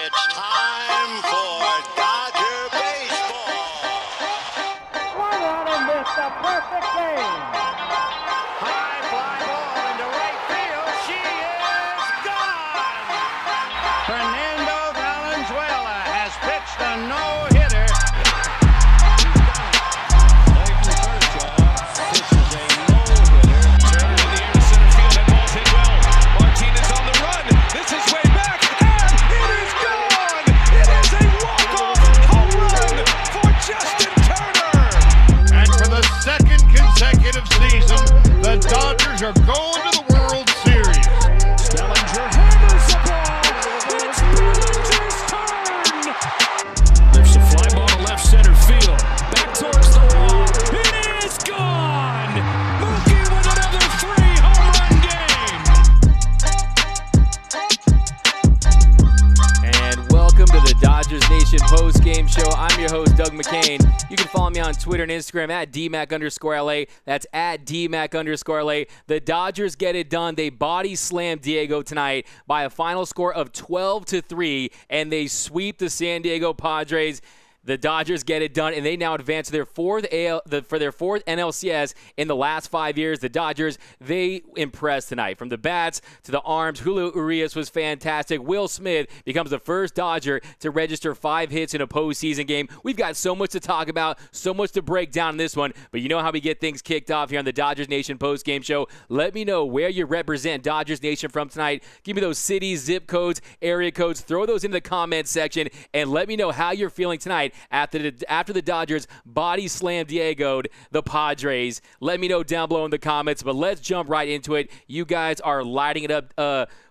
It's time for Dodger baseball. Swung on and missed a perfect game. High fly ball into right field. She is gone. Fernando Valenzuela has pitched a no-hitter. Clayton Kershaw pitches a no-hitter. Turner in the air to center field. That ball's hit well. Martinez on the run. This is way back. And it is gone. It is a walk-off home run for Justin Turner. And for the second consecutive season, the Dodgers are going to the World Series. Bellinger hammers the ball. It's Bellinger's turn. Lifts a fly ball to left center field. Back towards the wall. It is gone. Mookie with another 3-home run game. And welcome to the Dodgers Nation post-game show. I'm your host, Doug McCain. You can follow me on Twitter and Instagram at DMac_LA. That's at DMac_LA. The Dodgers get it done. They body slam Diego tonight by a final score of 12-3, and they sweep the San Diego Padres. The Dodgers get it done, and they now advance to their fourth NLCS in the last 5 years. The Dodgers, they impressed tonight. From the bats to the arms, Julio Urias was fantastic. Will Smith becomes the first Dodger to register 5 hits in a postseason game. We've got so much to talk about, so much to break down in this one, but you know how we get things kicked off here on the Dodgers Nation postgame show. Let me know where you represent Dodgers Nation from tonight. Give me those cities, zip codes, area codes. Throw those in the comments section, and let me know how you're feeling tonight after the Dodgers body slam Diego'd the Padres. Let me know down below in the comments, but let's jump right into it. You guys are lighting it up.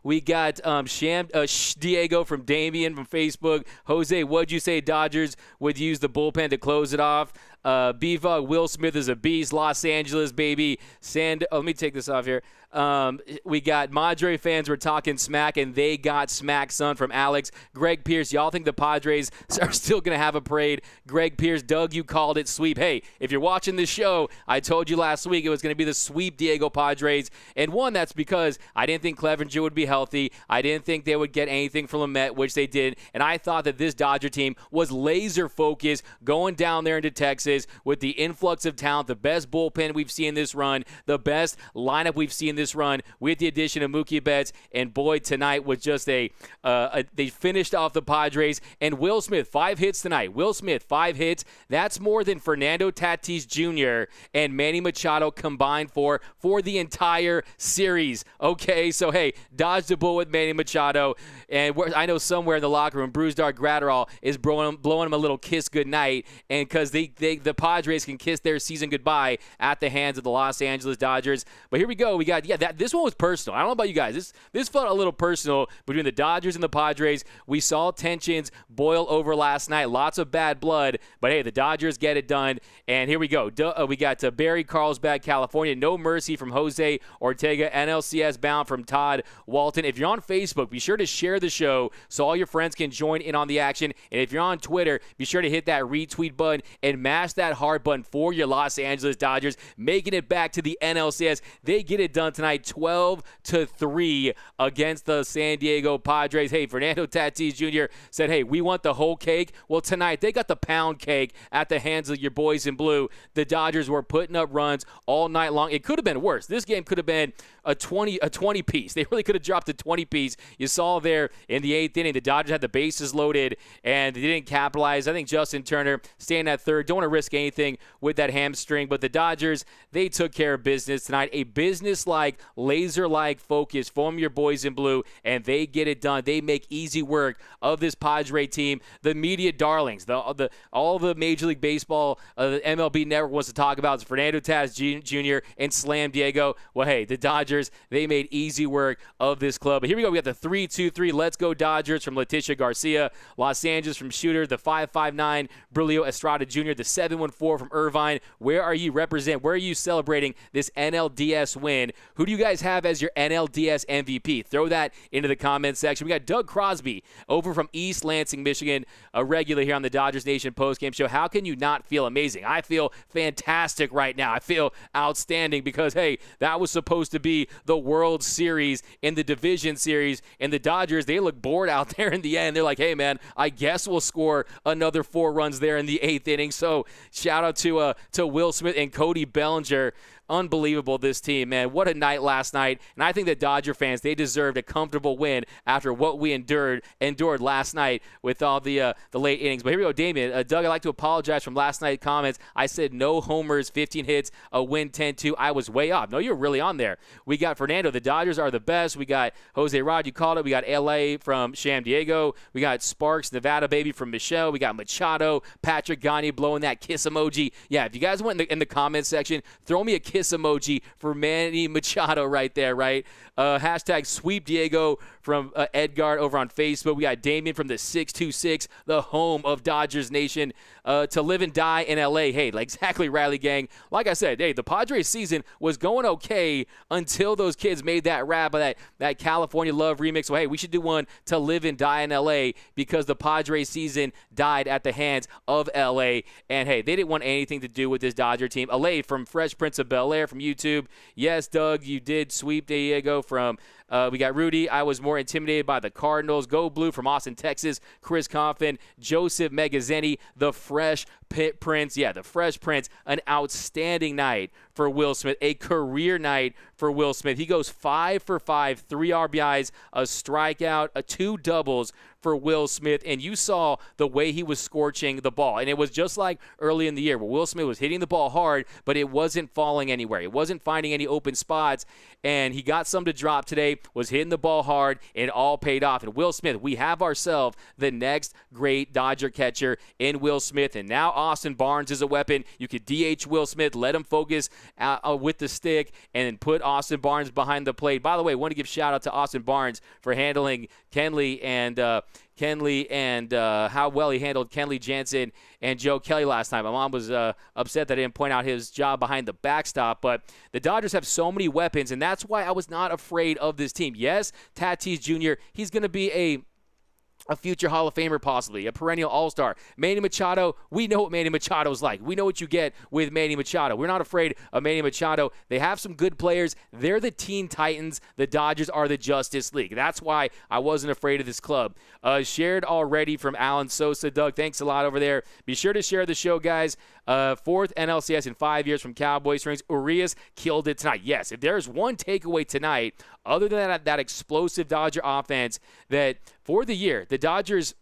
We got Diego from Damien from Facebook. Jose, what'd you say Dodgers would use the bullpen to close it off? B-Vog, Will Smith is a beast. Los Angeles, baby. Let me take this off here. We got Madre fans were talking smack, and they got smack, son, from Alex. Greg Pierce, y'all think the Padres are still going to have a parade? Greg Pierce, Doug, you called it sweep. Hey, if you're watching this show, I told you last week it was going to be the sweep Diego Padres. And one, that's because I didn't think Clevenger would be healthy. I didn't think they would get anything from Lamet, which they did. And I thought that this Dodger team was laser focused going down there into Texas with the influx of talent, the best bullpen we've seen this run, the best lineup we've seen this run with the addition of Mookie Betts. And boy, tonight was just they finished off the Padres. And Will Smith, 5 hits tonight. Will Smith, 5 hits. That's more than Fernando Tatis Jr. and Manny Machado combined for the entire series. Okay, so hey, dodge the bullet with Manny Machado. And I know somewhere in the locker room, Bruce Dark Gratterall is blowing him a little kiss goodnight. And because the Padres can kiss their season goodbye at the hands of the Los Angeles Dodgers. But here we go. We got, this one was personal. I don't know about you guys. This felt a little personal between the Dodgers and the Padres. We saw tensions boil over last night. Lots of bad blood. But hey, the Dodgers get it done. And here we go. We got Barry Carlsbad, California. No mercy from Jose Ortega. NLCS bound from Todd Walton. If you're on Facebook, be sure to share the show so all your friends can join in on the action. And if you're on Twitter, be sure to hit that retweet button and mash that heart button for your Los Angeles Dodgers, making it back to the NLCS. They get it done tonight, 12-3 against the San Diego Padres. Hey, Fernando Tatis Jr. said, hey, we want the whole cake. Well, tonight they got the pound cake at the hands of your boys in blue. The Dodgers were putting up runs all night long. It could have been worse. This game could have been a 20 piece. They really could have dropped a 20 piece. You saw there in the 8th inning, the Dodgers had the bases loaded and they didn't capitalize. I think Justin Turner staying at third. Don't want to risk anything with that hamstring, but the Dodgers, they took care of business tonight. A business-like, laser-like focus from your boys in blue, and they get it done. They make easy work of this Padre team. The media darlings, all the Major League Baseball, the MLB Network wants to talk about is Fernando Tatis Jr. and Slam Diego. Well, hey, the Dodgers, they made easy work of this club. But here we go. We got the 3-2-3. Let's go Dodgers from Leticia Garcia. Los Angeles from Shooter. The 5-5-9 Brilio Estrada Jr. The 7-1-4 from Irvine. Where are you represent? Where are you celebrating this NLDS win? Who do you guys have as your NLDS MVP? Throw that into the comments section. We got Doug Crosby over from East Lansing, Michigan, a regular here on the Dodgers Nation postgame show. How can you not feel amazing? I feel fantastic right now. I feel outstanding because, hey, that was supposed to be the World Series in the division series. And the Dodgers, they look bored out there in the end. They're like, hey, man, I guess we'll score another 4 runs there in the 8th inning. So shout out to Will Smith and Cody Bellinger. Unbelievable, this team, man. What a night last night. And I think that Dodger fans, they deserved a comfortable win after what we endured last night with all the late innings. But here we go, Damien. Doug, I'd like to apologize from last night's comments. I said no homers, 15 hits, a win 10-2. I was way off. No, you're really on there. We got Fernando. The Dodgers are the best. We got Jose Rod, you called it. We got L.A. from Sham Diego. We got Sparks, Nevada baby from Michelle. We got Machado, Patrick Gagne blowing that kiss emoji. Yeah, if you guys went in the comments section, throw me a kiss emoji for Manny Machado right there, right? Hashtag sweep Diego from Edgar over on Facebook. We got Damien from the 626, the home of Dodgers Nation. To live and die in LA. Hey, exactly, Riley Gang. Like I said, hey, the Padres season was going okay until those kids made that rap of that California Love remix. So, hey, we should do one to live and die in LA because the Padres season died at the hands of LA. And, hey, they didn't want anything to do with this Dodger team. LA from Fresh Prince of Bel-Air from YouTube. Yes, Doug, you did sweep Diego from we got Rudy. I was more intimidated by the Cardinals. Go Blue from Austin, Texas. Chris Coffin. Joseph Megazzeni. The Fresh Prince. Yeah, the Fresh Prince. An outstanding night for Will Smith. A career night for Will Smith. He goes 5 for 5, 3 RBIs, a strikeout, 2 doubles for Will Smith. And you saw the way he was scorching the ball. And it was just like early in the year where Will Smith was hitting the ball hard, but it wasn't falling anywhere. It wasn't finding any open spots. And he got some to drop today, was hitting the ball hard, and it all paid off. And Will Smith, we have ourselves the next great Dodger catcher in Will Smith. And now Austin Barnes is a weapon. You could DH Will Smith, let him focus with the stick, and then put Austin Barnes behind the plate. By the way, I want to give shout out to Austin Barnes for handling Kenley and how well he handled Kenley Jansen and Joe Kelly last night. My mom was upset that I didn't point out his job behind the backstop, but the Dodgers have so many weapons, and that's why I was not afraid of this team. Yes, Tatis Jr., he's going to be a future Hall of Famer possibly, a perennial all-star. Manny Machado, we know what Manny Machado's like. We know what you get with Manny Machado. We're not afraid of Manny Machado. They have some good players. They're the Teen Titans. The Dodgers are the Justice League. That's why I wasn't afraid of this club. Shared already from Alan Sosa. Doug, thanks a lot over there. Be sure to share the show, guys. 4th NLCS in 5 years from Cowboy Springs. Urias killed it tonight. Yes, if there's one takeaway tonight, other than that explosive Dodger offense, that for the year, the Dodgers,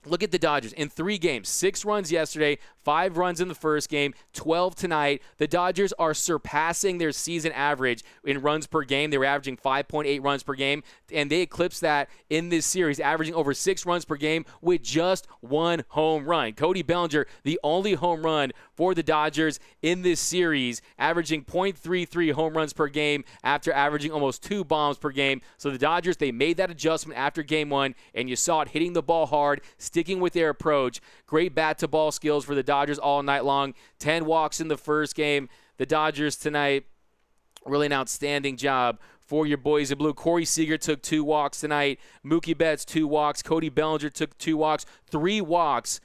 look at the Dodgers in 3 games, 6 runs yesterday, 5 runs in the first game, 12 tonight. The Dodgers are surpassing their season average in runs per game. They were averaging 5.8 runs per game, and they eclipsed that in this series, averaging over 6 runs per game with just 1 home run. Cody Bellinger, the only home run for the Dodgers in this series, averaging .33 home runs per game after averaging almost 2 bombs per game. So the Dodgers, they made that adjustment after game 1, and you saw it hitting the ball hard, sticking with their approach. Great bat-to-ball skills for the Dodgers all night long. 10 walks in the first game. The Dodgers tonight, really an outstanding job for your boys in blue. Corey Seager took 2 walks tonight. Mookie Betts, 2 walks. Cody Bellinger took 2 walks. 3 walks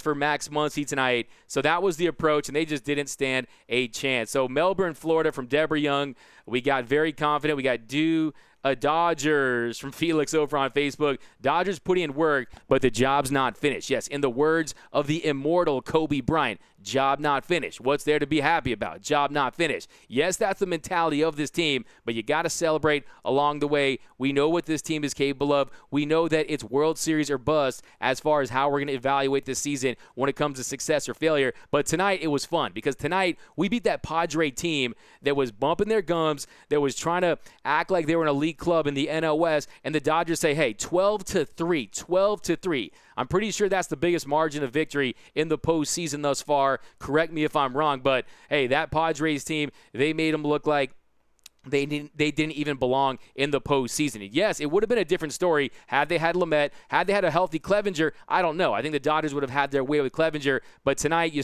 for Max Muncy tonight. So that was the approach, and they just didn't stand a chance. So Melbourne, Florida from Deborah Young. We got very confident. We got Dodgers from Felix over on Facebook. Dodgers putting in work, but the job's not finished. Yes, in the words of the immortal Kobe Bryant, job not finished. What's there to be happy about? Job not finished. Yes, that's the mentality of this team, but you got to celebrate along the way. We know what this team is capable of. We know that it's World Series or bust as far as how we're going to evaluate this season when it comes to success or failure. But tonight it was fun because tonight we beat that Padre team that was bumping their gums, that was trying to act like they were an elite club in the NL West, and the Dodgers say, hey, 12-3. I'm pretty sure that's the biggest margin of victory in the postseason thus far. Correct me if I'm wrong, but hey, that Padres team, they made them look like they didn't even belong in the postseason. Yes, it would have been a different story had they had Lamet, had they had a healthy Clevenger. I don't know. I think the Dodgers would have had their way with Clevenger, but tonight you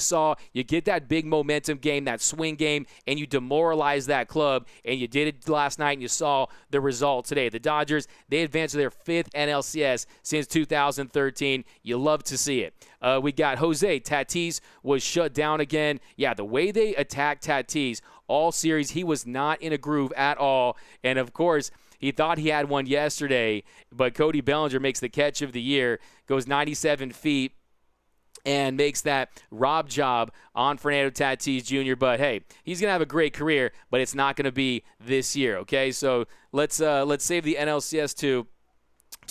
get that big momentum game, that swing game, and you demoralize that club, and you did it last night, and you saw the result today. The Dodgers, they advanced to their 5th NLCS since 2013. You love to see it. We got Jose. Tatis was shut down again. Yeah, the way they attacked Tatis all series, he was not in a groove at all. And, of course, He thought he had one yesterday, but Cody Bellinger makes the catch of the year, goes 97 feet, and makes that rob job on Fernando Tatis Jr. But, hey, he's going to have a great career, but it's not going to be this year, okay? So let's save the NLCS to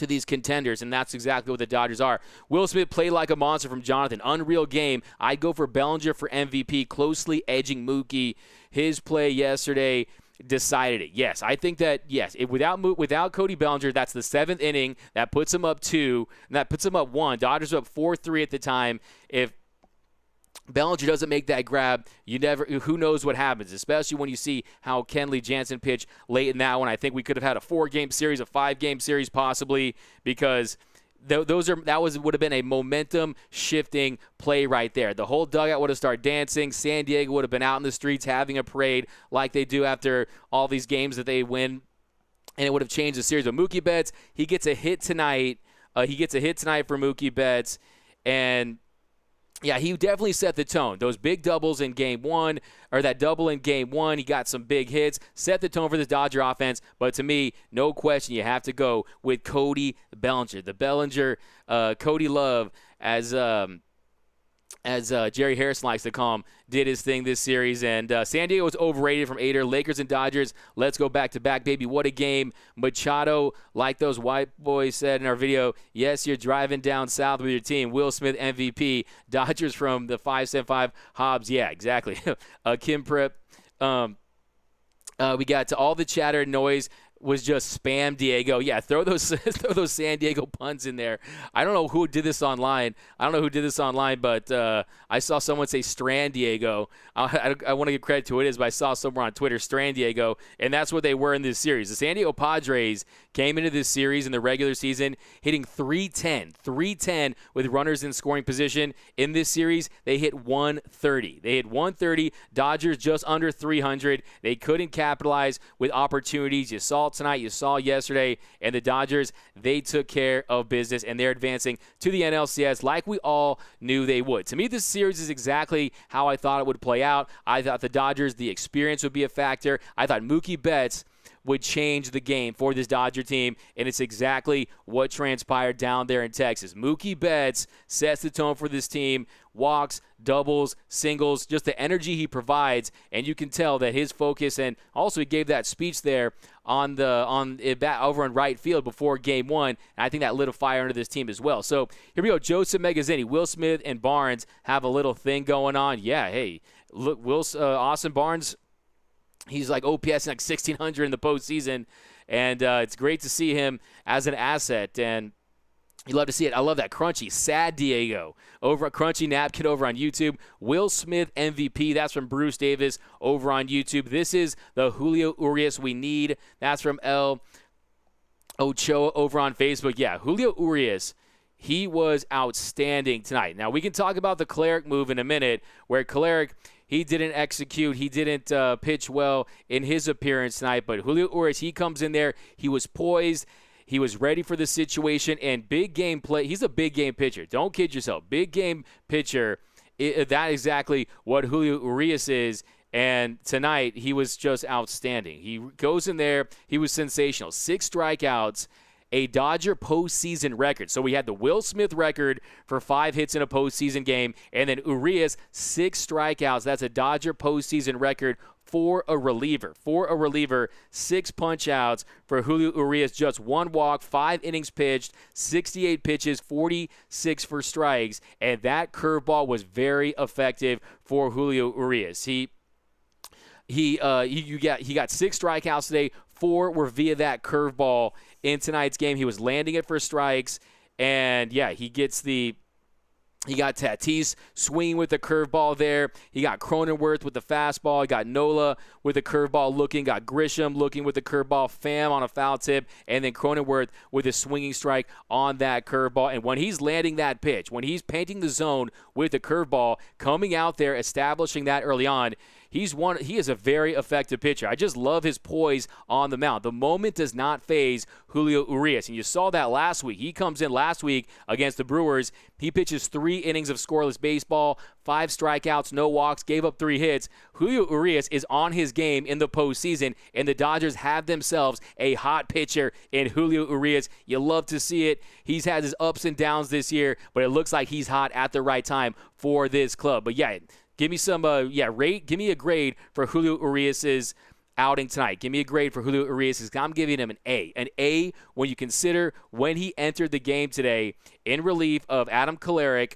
these contenders, and that's exactly what the Dodgers are. Will Smith played like a monster from Jonathan. Unreal game. I'd go for Bellinger for MVP, closely edging Mookie. His play yesterday decided it. Yes, I think that, yes, without Cody Bellinger, that's the 7th inning. That puts him up 2, and that puts him up 1. Dodgers up 4-3 at the time. If Bellinger doesn't make that grab, who knows what happens, especially when you see how Kenley Jansen pitched late in that one. I think we could have had a 4-game series, a 5-game series possibly, because would have been a momentum shifting play right there. The whole dugout would have started dancing. San Diego would have been out in the streets having a parade like they do after all these games that they win, and it would have changed the series. But Mookie Betts, he gets a hit tonight. For Mookie Betts, and yeah, he definitely set the tone. Those big doubles in Game 1, or that double in Game 1, he got some big hits, set the tone for the Dodger offense. But to me, no question, you have to go with Cody Bellinger. The Bellinger, Cody Love, as Jerry Harrison likes to call him, did his thing this series. And San Diego was overrated from Ader. Lakers and Dodgers, let's go back-to-back, baby. What a game. Machado, like those white boys said in our video, yes, you're driving down south with your team. Will Smith, MVP. Dodgers from the 575. Hobbs, yeah, exactly. Kim Prep. We got to all the chatter and noise was just spam Diego. Yeah, throw those San Diego puns in there. I don't know who did this online. But I saw someone say Strand Diego. I want to give credit to who it is, but I saw somewhere on Twitter, Strand Diego, and that's what they were in this series. The San Diego Padres came into this series in the regular season hitting 310 with runners in scoring position. In this series, they hit 130. Dodgers just under 300. They couldn't capitalize with opportunities. You saw tonight, you saw yesterday, and the Dodgers, they took care of business, and they're advancing to the NLCS like we all knew they would. To me, this series is exactly how I thought it would play out. I thought the Dodgers, the experience would be a factor. I thought Mookie Betts would change the game for this Dodger team, and it's exactly what transpired down there in Texas. Mookie Betts sets the tone for this team, walks, doubles, singles, just the energy he provides, and you can tell that his focus, and also he gave that speech there over in right field before Game 1, and I think that lit a fire under this team as well. So here we go, Joseph Megazzini, Will Smith, and Barnes have a little thing going on. Yeah, hey, look, Austin Barnes, he's like OPS like 1,600 in the postseason, and it's great to see him as an asset, and you love to see it. I love that crunchy, sad Diego over a crunchy napkin over on YouTube. Will Smith MVP, that's from Bruce Davis over on YouTube. This is the Julio Urias we need. That's from El Ochoa over on Facebook. Yeah, Julio Urias, he was outstanding tonight. Now, we can talk about the Cleric move in a minute, where Cleric, he didn't execute. He didn't pitch well in his appearance tonight. But Julio Urias, he comes in there. He was poised. He was ready for the situation. And big game play. He's a big game pitcher. Don't kid yourself. Big game pitcher. That's exactly what Julio Urias is. And tonight, he was just outstanding. He goes in there. He was sensational. 6 strikeouts. A Dodger postseason record. So we had the Will Smith record for 5 hits in a postseason game, and then Urias, 6 strikeouts. That's a Dodger postseason record for a reliever. 6 punch-outs for Julio Urias. Just 1 walk, 5 innings pitched, 68 pitches, 46 for strikes, and that curveball was very effective for Julio Urias. He got 6 strikeouts today. 4 were via that curveball in tonight's game. He was landing it for strikes, and yeah, he got Tatis swinging with the curveball there. He got Cronenworth with the fastball. He got Nola with the curveball looking. Got Grisham looking with the curveball. Pham on a foul tip. And then Cronenworth with a swinging strike on that curveball. And when he's landing that pitch, when he's painting the zone with the curveball, coming out there, establishing that early on, He is a very effective pitcher. I just love his poise on the mound. The moment does not phase Julio Urias, and you saw that last week. He comes in last week against the Brewers. He pitches 3 innings of scoreless baseball, 5 strikeouts, no walks, gave up 3 hits. Julio Urias is on his game in the postseason, and the Dodgers have themselves a hot pitcher in Julio Urias. You love to see it. He's had his ups and downs this year, but it looks like he's hot at the right time for this club. But yeah, give me some give me a grade for Julio Urias's outing tonight. Give me a grade for Julio Urias. I'm giving him an A. An A when you consider when he entered the game today in relief of Adam Kolarek.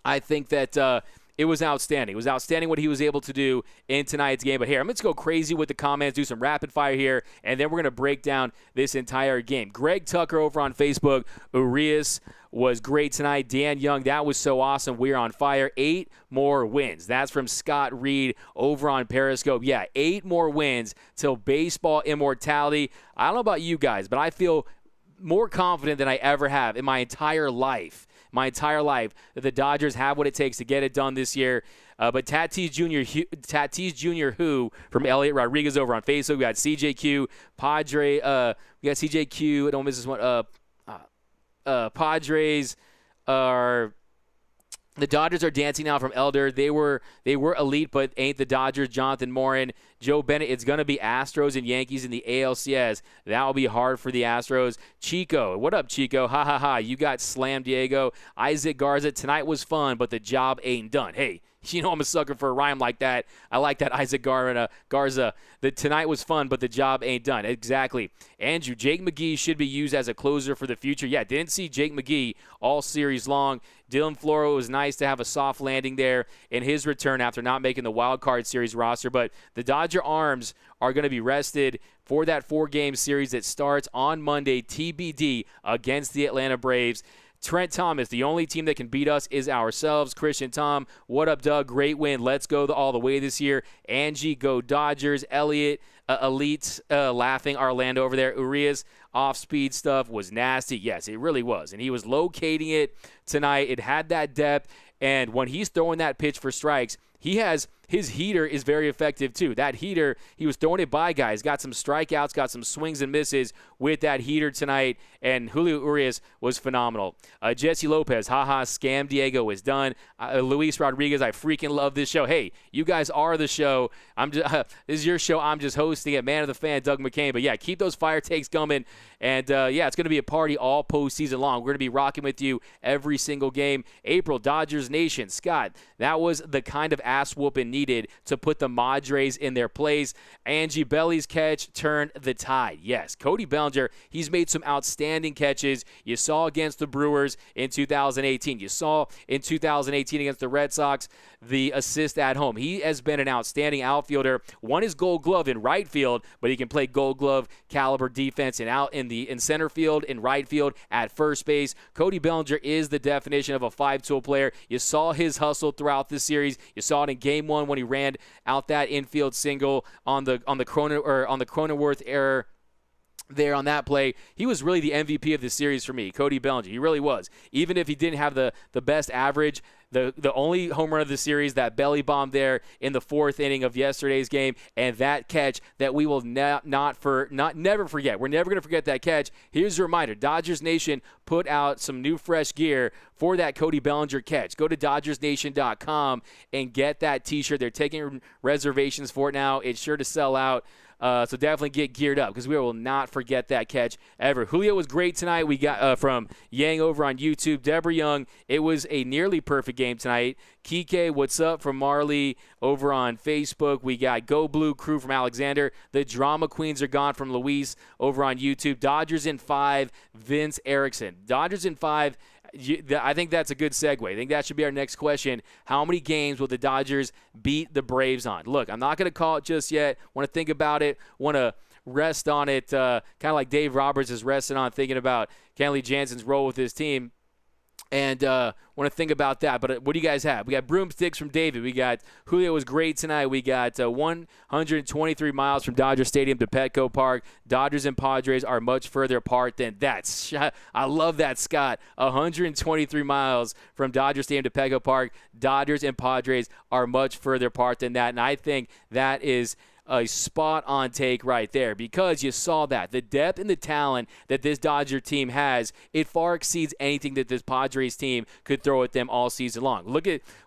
I think that it was outstanding. It was outstanding what he was able to do in tonight's game. But here, I'm going to go crazy with the comments, do some rapid fire here, and then we're going to break down this entire game. Greg Tucker over on Facebook, Urias was great tonight. Dan Young, that was so awesome. We're on fire. 8 more wins. That's from Scott Reed over on Periscope. Yeah, 8 more wins till baseball immortality. I don't know about you guys, but I feel more confident than I ever have in my entire life. That the Dodgers have what it takes to get it done this year. But Tatis Jr. Who from Elliot Rodriguez over on Facebook. We got CJQ, Padre. We got CJQ. I don't miss this one. Padres are. The Dodgers are dancing now from Elder. They were elite, but ain't the Dodgers. Jonathan Morin, Joe Bennett. It's going to be Astros and Yankees in the ALCS. That will be hard for the Astros. Chico, what up, Chico? Ha ha ha. You got slammed, Diego. Isaac Garza. Tonight was fun, but the job ain't done. Hey, you know I'm a sucker for a rhyme like that. I like that, Isaac Garza. Tonight was fun, but the job ain't done. Exactly. Andrew, Jake McGee should be used as a closer for the future. Yeah, didn't see Jake McGee all series long. Dylan Floro, was nice to have a soft landing there in his return after not making the wild card series roster. But the Dodger arms are going to be rested for that 4-game series that starts on Monday, TBD, against the Atlanta Braves. Trent Thomas, the only team that can beat us is ourselves. Christian Tom, what up, Doug? Great win. Let's go all the way this year. Angie, go Dodgers. Elliot, Elite, laughing. Orlando over there. Urias, off-speed stuff was nasty. Yes, it really was. And he was locating it tonight. It had that depth. And when he's throwing that pitch for strikes, his heater is very effective too. That heater, he was throwing it by guys, got some strikeouts, got some swings and misses with that heater tonight, and Julio Urias was phenomenal. Jesse Lopez, haha, scam Diego is done. Luis Rodriguez, I freaking love this show. Hey, you guys are the show. This is your show. I'm just hosting it. Man of the fan, Doug McCain. But yeah, keep those fire takes coming. And yeah, it's going to be a party all postseason long. We're going to be rocking with you every single game. April, Dodgers Nation. Scott, that was the kind of ass whooping needed to put the Padres in their place. Angie Belly's catch turned the tide. Yes, Cody Bellinger, he's made some outstanding catches. You saw against the Brewers in 2018. You saw in 2018 against the Red Sox the assist at home. He has been an outstanding outfielder. Won his Gold Glove in right field, but he can play Gold Glove caliber defense and out in center field, in right field, at first base. Cody Bellinger is the definition of a 5-tool player. You saw his hustle throughout this series. You saw it in Game 1 when he ran out that infield single on the Cronenworth error. There on that play, he was really the MVP of the series for me, Cody Bellinger. He really was. Even if he didn't have the best average, the only home run of the series, that belly bomb there in the 4th inning of yesterday's game, and that catch that we will never forget. We're never going to forget that catch. Here's a reminder: Dodgers Nation put out some new fresh gear for that Cody Bellinger catch. Go to DodgersNation.com and get that T-shirt. They're taking reservations for it now. It's sure to sell out. So definitely get geared up because we will not forget that catch ever. Julio was great tonight. We got from Yang over on YouTube. Deborah Young, it was a nearly perfect game tonight. Kike, what's up from Marley over on Facebook. We got Go Blue Crew from Alexander. The Drama Queens are gone from Luis over on YouTube. Dodgers in 5, Vince Erickson. Dodgers in 5. I think that's a good segue. I think that should be our next question. How many games will the Dodgers beat the Braves on? Look, I'm not going to call it just yet. Want to think about it. Want to rest on it, kind of like Dave Roberts is resting on thinking about Kenley Jansen's role with his team. And want to think about that. But what do you guys have? We got broomsticks from David. We got Julio was great tonight. We got 123 miles from Dodger Stadium to Petco Park. Dodgers and Padres are much further apart than that. I love that, Scott. 123 miles from Dodger Stadium to Petco Park. Dodgers and Padres are much further apart than that. And I think that is a spot-on take right there, because you saw that. The depth and the talent that this Dodger team has, it far exceeds anything that this Padres team could throw at them all season long.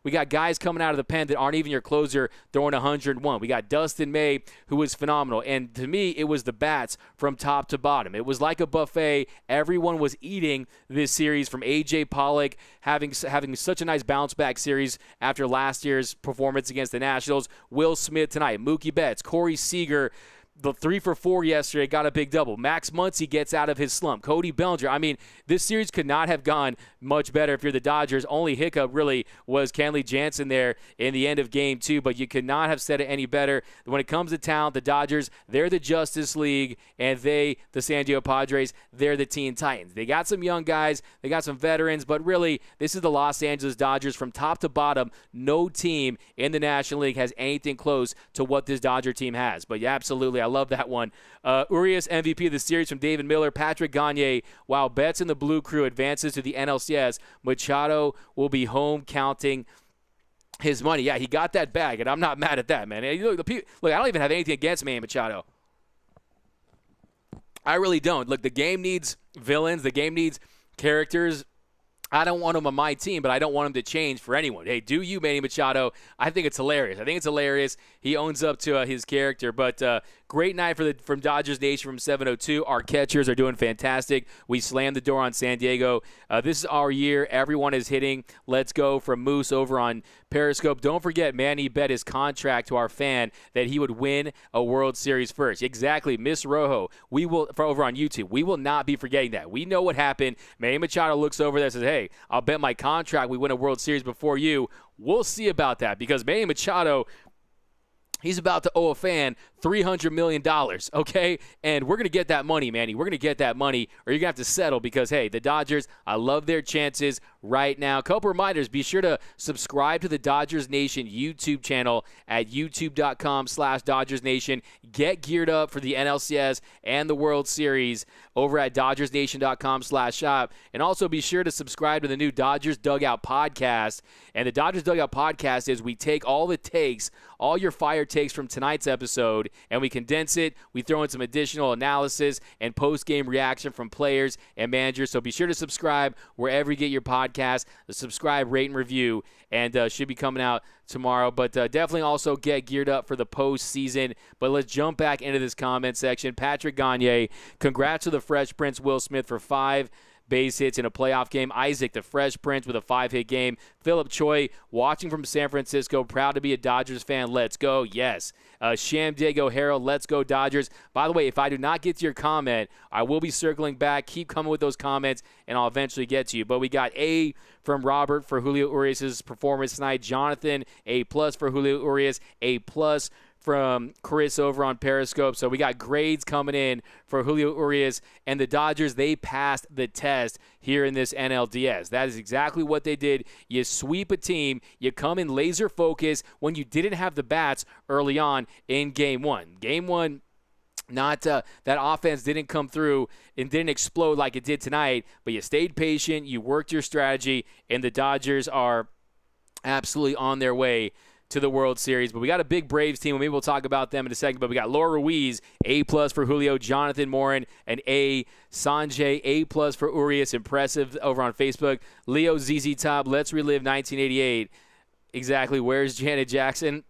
We got guys coming out of the pen that aren't even your closer throwing 101. We got Dustin May, who was phenomenal. And to me, it was the bats from top to bottom. It was like a buffet. Everyone was eating this series, from A.J. Pollock having such a nice bounce-back series after last year's performance against the Nationals. Will Smith tonight. Mookie Betts. Corey Seager, the 3 for 4 yesterday, got a big double. Max Muncy gets out of his slump. Cody Bellinger. I mean, this series could not have gone much better if you're the Dodgers. Only hiccup really was Kenley Jansen there in the end of Game 2, but you could not have said it any better. When it comes to talent, the Dodgers, they're the Justice League, and the San Diego Padres, they're the Teen Titans. They got some young guys, they got some veterans, but really, this is the Los Angeles Dodgers from top to bottom. No team in the National League has anything close to what this Dodger team has. But yeah, absolutely, I love that one. Urias MVP of the series from David Miller. Patrick Gagne, while Betts and the Blue Crew advances to the NLCS, Machado will be home counting his money. Yeah, he got that bag, and I'm not mad at that, man. Look, I don't even have anything against Manny Machado. I really don't. Look, the game needs villains. The game needs characters. I don't want him on my team, but I don't want him to change for anyone. Hey, do you, Manny Machado? I think it's hilarious. He owns up to his character. But great night from Dodgers Nation from 702. Our catchers are doing fantastic. We slammed the door on San Diego. This is our year. Everyone is hitting. Let's go from Moose over on Periscope. Don't forget, Manny bet his contract to our fan that he would win a World Series first. Exactly, Miss Rojo. Over on YouTube. We will not be forgetting that. We know what happened. Manny Machado looks over there and says, hey, I'll bet my contract we win a World Series before you. We'll see about that, because Manny Machado, he's about to owe a fan $300 million, okay? And we're going to get that money, Manny. We're going to get that money, or you're going to have to settle, because, hey, the Dodgers, I love their chances right now. Couple reminders, be sure to subscribe to the Dodgers Nation YouTube channel at youtube.com/Dodgers Nation. Get geared up for the NLCS and the World Series over at DodgersNation.com/shop. And also be sure to subscribe to the new Dodgers Dugout podcast. And the Dodgers Dugout podcast is we take all the takes, all your fire takes from tonight's episode, and we condense it. We throw in some additional analysis and post-game reaction from players and managers. So be sure to subscribe wherever you get your podcast. Subscribe, rate, and review, and should be coming out tomorrow. But definitely also get geared up for the postseason. But let's jump back into this comment section. Patrick Gagne, congrats to the Fresh Prince Will Smith for 5 base hits in a playoff game. Isaac, the Fresh Prince, with a 5-hit game. Philip Choi, watching from San Francisco, proud to be a Dodgers fan. Let's go. Yes. Sham Diego Harold, let's go Dodgers. By the way, if I do not get to your comment, I will be circling back. Keep coming with those comments, and I'll eventually get to you. But we got A from Robert for Julio Urias' performance tonight. Jonathan, A+ for Julio Urias. A+ from Chris over on Periscope. So we got grades coming in for Julio Urias, and the Dodgers, they passed the test here in this NLDS. That is exactly what they did. You sweep a team, you come in laser focus when you didn't have the bats early on in Game 1. Game 1, that offense didn't come through and didn't explode like it did tonight, but you stayed patient, you worked your strategy, and the Dodgers are absolutely on their way to the World Series. But we got a big Braves team, and maybe we'll talk about them in a second. But we got Laura Ruiz, A+ for Julio, Jonathan Morin, and A. Sanjay, A+ for Urias, impressive over on Facebook. Leo ZZ Top, let's relive 1988. Exactly, where's Janet Jackson?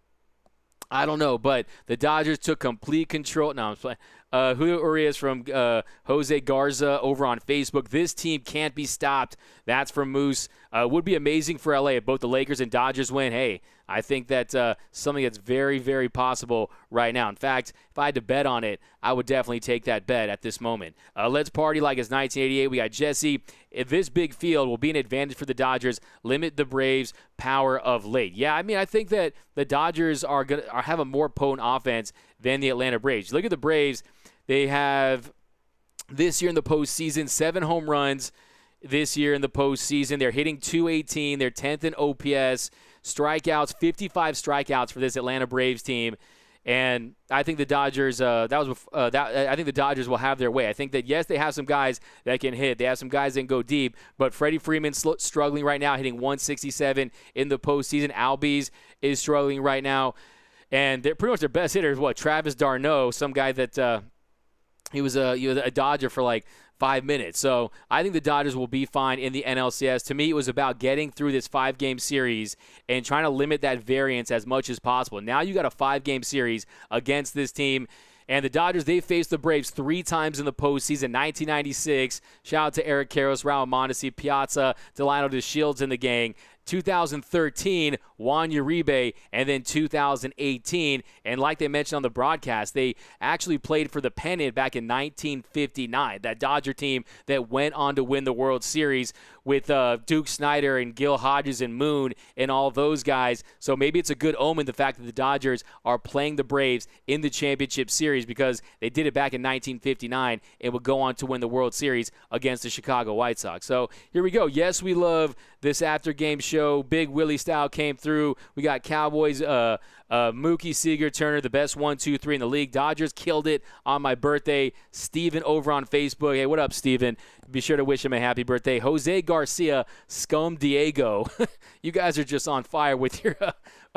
I don't know, but the Dodgers took complete control. No, I'm playing. Julio Urias from Jose Garza over on Facebook. This team can't be stopped. That's from Moose. Would be amazing for LA if both the Lakers and Dodgers win. Hey, I think that's something that's very, very possible right now. In fact, if I had to bet on it, I would definitely take that bet at this moment. Let's party like it's 1988. We got Jesse. If this big field will be an advantage for the Dodgers, limit the Braves' power of late. Yeah, I mean, I think that the Dodgers are going to have a more potent offense than the Atlanta Braves. Look at the Braves. They have, this year in the postseason, 7 home runs. this year in the postseason. They're hitting .218. They're 10th in OPS. Strikeouts, 55 strikeouts for this Atlanta Braves team. And I think the Dodgers, I think the Dodgers will have their way. I think that, yes, they have some guys that can hit. They have some guys that can go deep. But Freddie Freeman's struggling right now, hitting .167 in the postseason. Albies is struggling right now. And they're pretty much their best hitter is, Travis d'Arnaud, some guy that he was a Dodger for like 5 minutes. So I think the Dodgers will be fine in the NLCS. To me, it was about getting through this 5-game series and trying to limit that variance as much as possible. Now you got a 5-game series against this team. And the Dodgers, they faced the Braves 3 times in the postseason. 1996, shout out to Eric Karros, Raul Mondesi, Piazza, Delano DeShields in the gang. 2013, Juan Uribe, and then 2018. And like they mentioned on the broadcast, they actually played for the pennant back in 1959. That Dodger team that went on to win the World Series with Duke Snider and Gil Hodges and Moon and all those guys. So maybe it's a good omen, the fact that the Dodgers are playing the Braves in the championship series, because they did it back in 1959 and would go on to win the World Series against the Chicago White Sox. So here we go. Yes, we love this after-game show. Big Willie style came through. We got Cowboys, Mookie Seager Turner, the best 1, 2, 3 in the league. Dodgers killed it on my birthday. Steven over on Facebook. Hey, what up, Steven? Be sure to wish him a happy birthday. Jose Garcia, Scum Diego. You guys are just on fire with your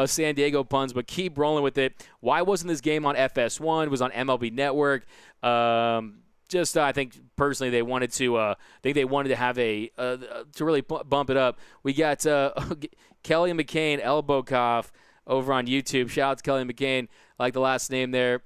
San Diego puns, but keep rolling with it. Why wasn't this game on FS1? It was on MLB Network. I think personally they wanted to. Have to really bump it up. We got Kelly McCain, elbow cough over on YouTube. Shout out to Kelly McCain, like the last name there.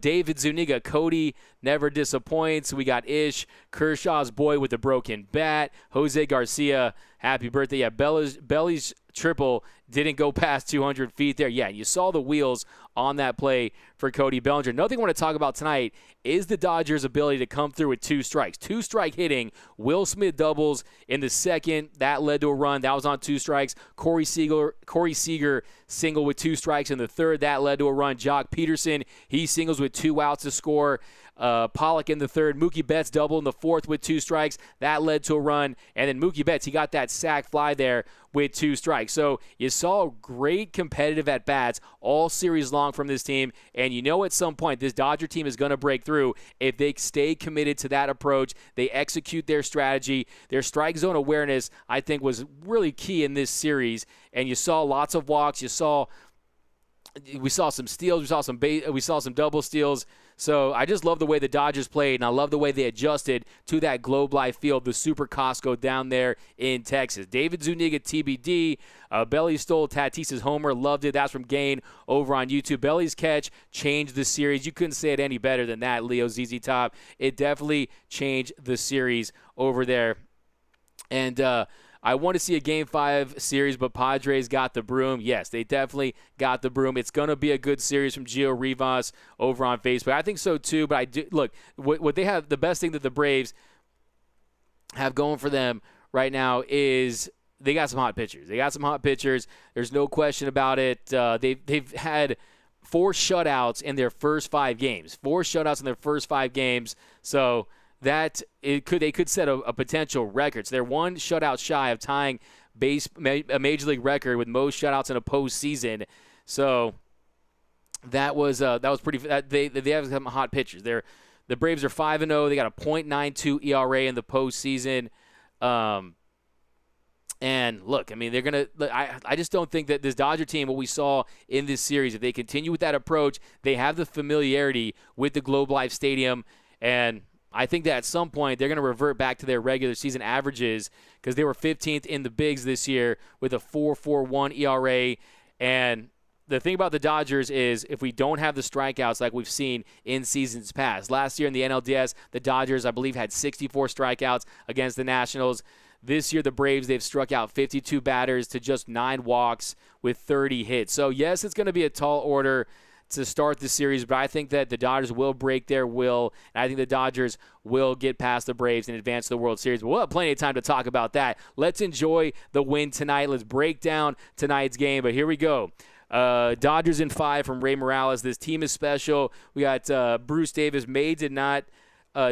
David Zuniga, Cody never disappoints. We got Ish, Kershaw's boy with the broken bat. Jose Garcia, happy birthday. Yeah, Belly's triple didn't go past 200 feet there. Yeah, you saw the wheels on that play for Cody Bellinger. Another thing I want to talk about tonight is the Dodgers' ability to come through with 2 strikes. 2-strike hitting. Will Smith doubles in the second. That led to a run. That was on 2 strikes. Corey Seager single with 2 strikes in the third. That led to a run. Jock Peterson, he singles with 2 outs to score. Pollock in the third. Mookie Betts double in the fourth with 2 strikes. That led to a run. And then Mookie Betts, he got that sac fly there with 2 strikes. So you saw great competitive at-bats all series long from this team. And you know at some point this Dodger team is going to break through if they stay committed to that approach. They execute their strategy. Their strike zone awareness, I think, was really key in this series. And you saw lots of walks. We saw some steals. We saw some double steals. So I just love the way the Dodgers played, and I love the way they adjusted to that Globe Life Field, the Super Costco down there in Texas. David Zuniga, TBD. Belly stole Tatis's homer. Loved it. That's from Gain over on YouTube. Belly's catch changed the series. You couldn't say it any better than that, Leo ZZ Top. It definitely changed the series over there. And I want to see a Game 5 series, but Padres got the broom. Yes, they definitely got the broom. It's going to be a good series from Gio Rivas over on Facebook. I think so too, but I do look, what they have, the best thing that the Braves have going for them right now is they got some hot pitchers. There's no question about it. They've had 4 shutouts in their first 5 games. So they could set a potential record. So they're 1 shutout shy of tying a major league record with most shutouts in a postseason. So that was pretty. They have some hot pitchers. The Braves are 5-0. They got a .92 ERA in the postseason. And look, I mean, they're gonna. I just don't think that this Dodger team, what we saw in this series, if they continue with that approach, they have the familiarity with the Globe Life Stadium, and I think that at some point they're going to revert back to their regular season averages, because they were 15th in the bigs this year with a 4.41 ERA. And the thing about the Dodgers is, if we don't have the strikeouts like we've seen in seasons past. Last year in the NLDS, the Dodgers, I believe, had 64 strikeouts against the Nationals. This year, the Braves, they've struck out 52 batters to just 9 walks with 30 hits. So, yes, it's going to be a tall order to start the series, but I think that the Dodgers will break their will, and I think the Dodgers will get past the Braves and advance to the World Series. But we'll have plenty of time to talk about that. Let's enjoy the win tonight. Let's break down tonight's game, but here we go. Dodgers in 5 from Ray Morales. This team is special. We got Bruce Davis. May did not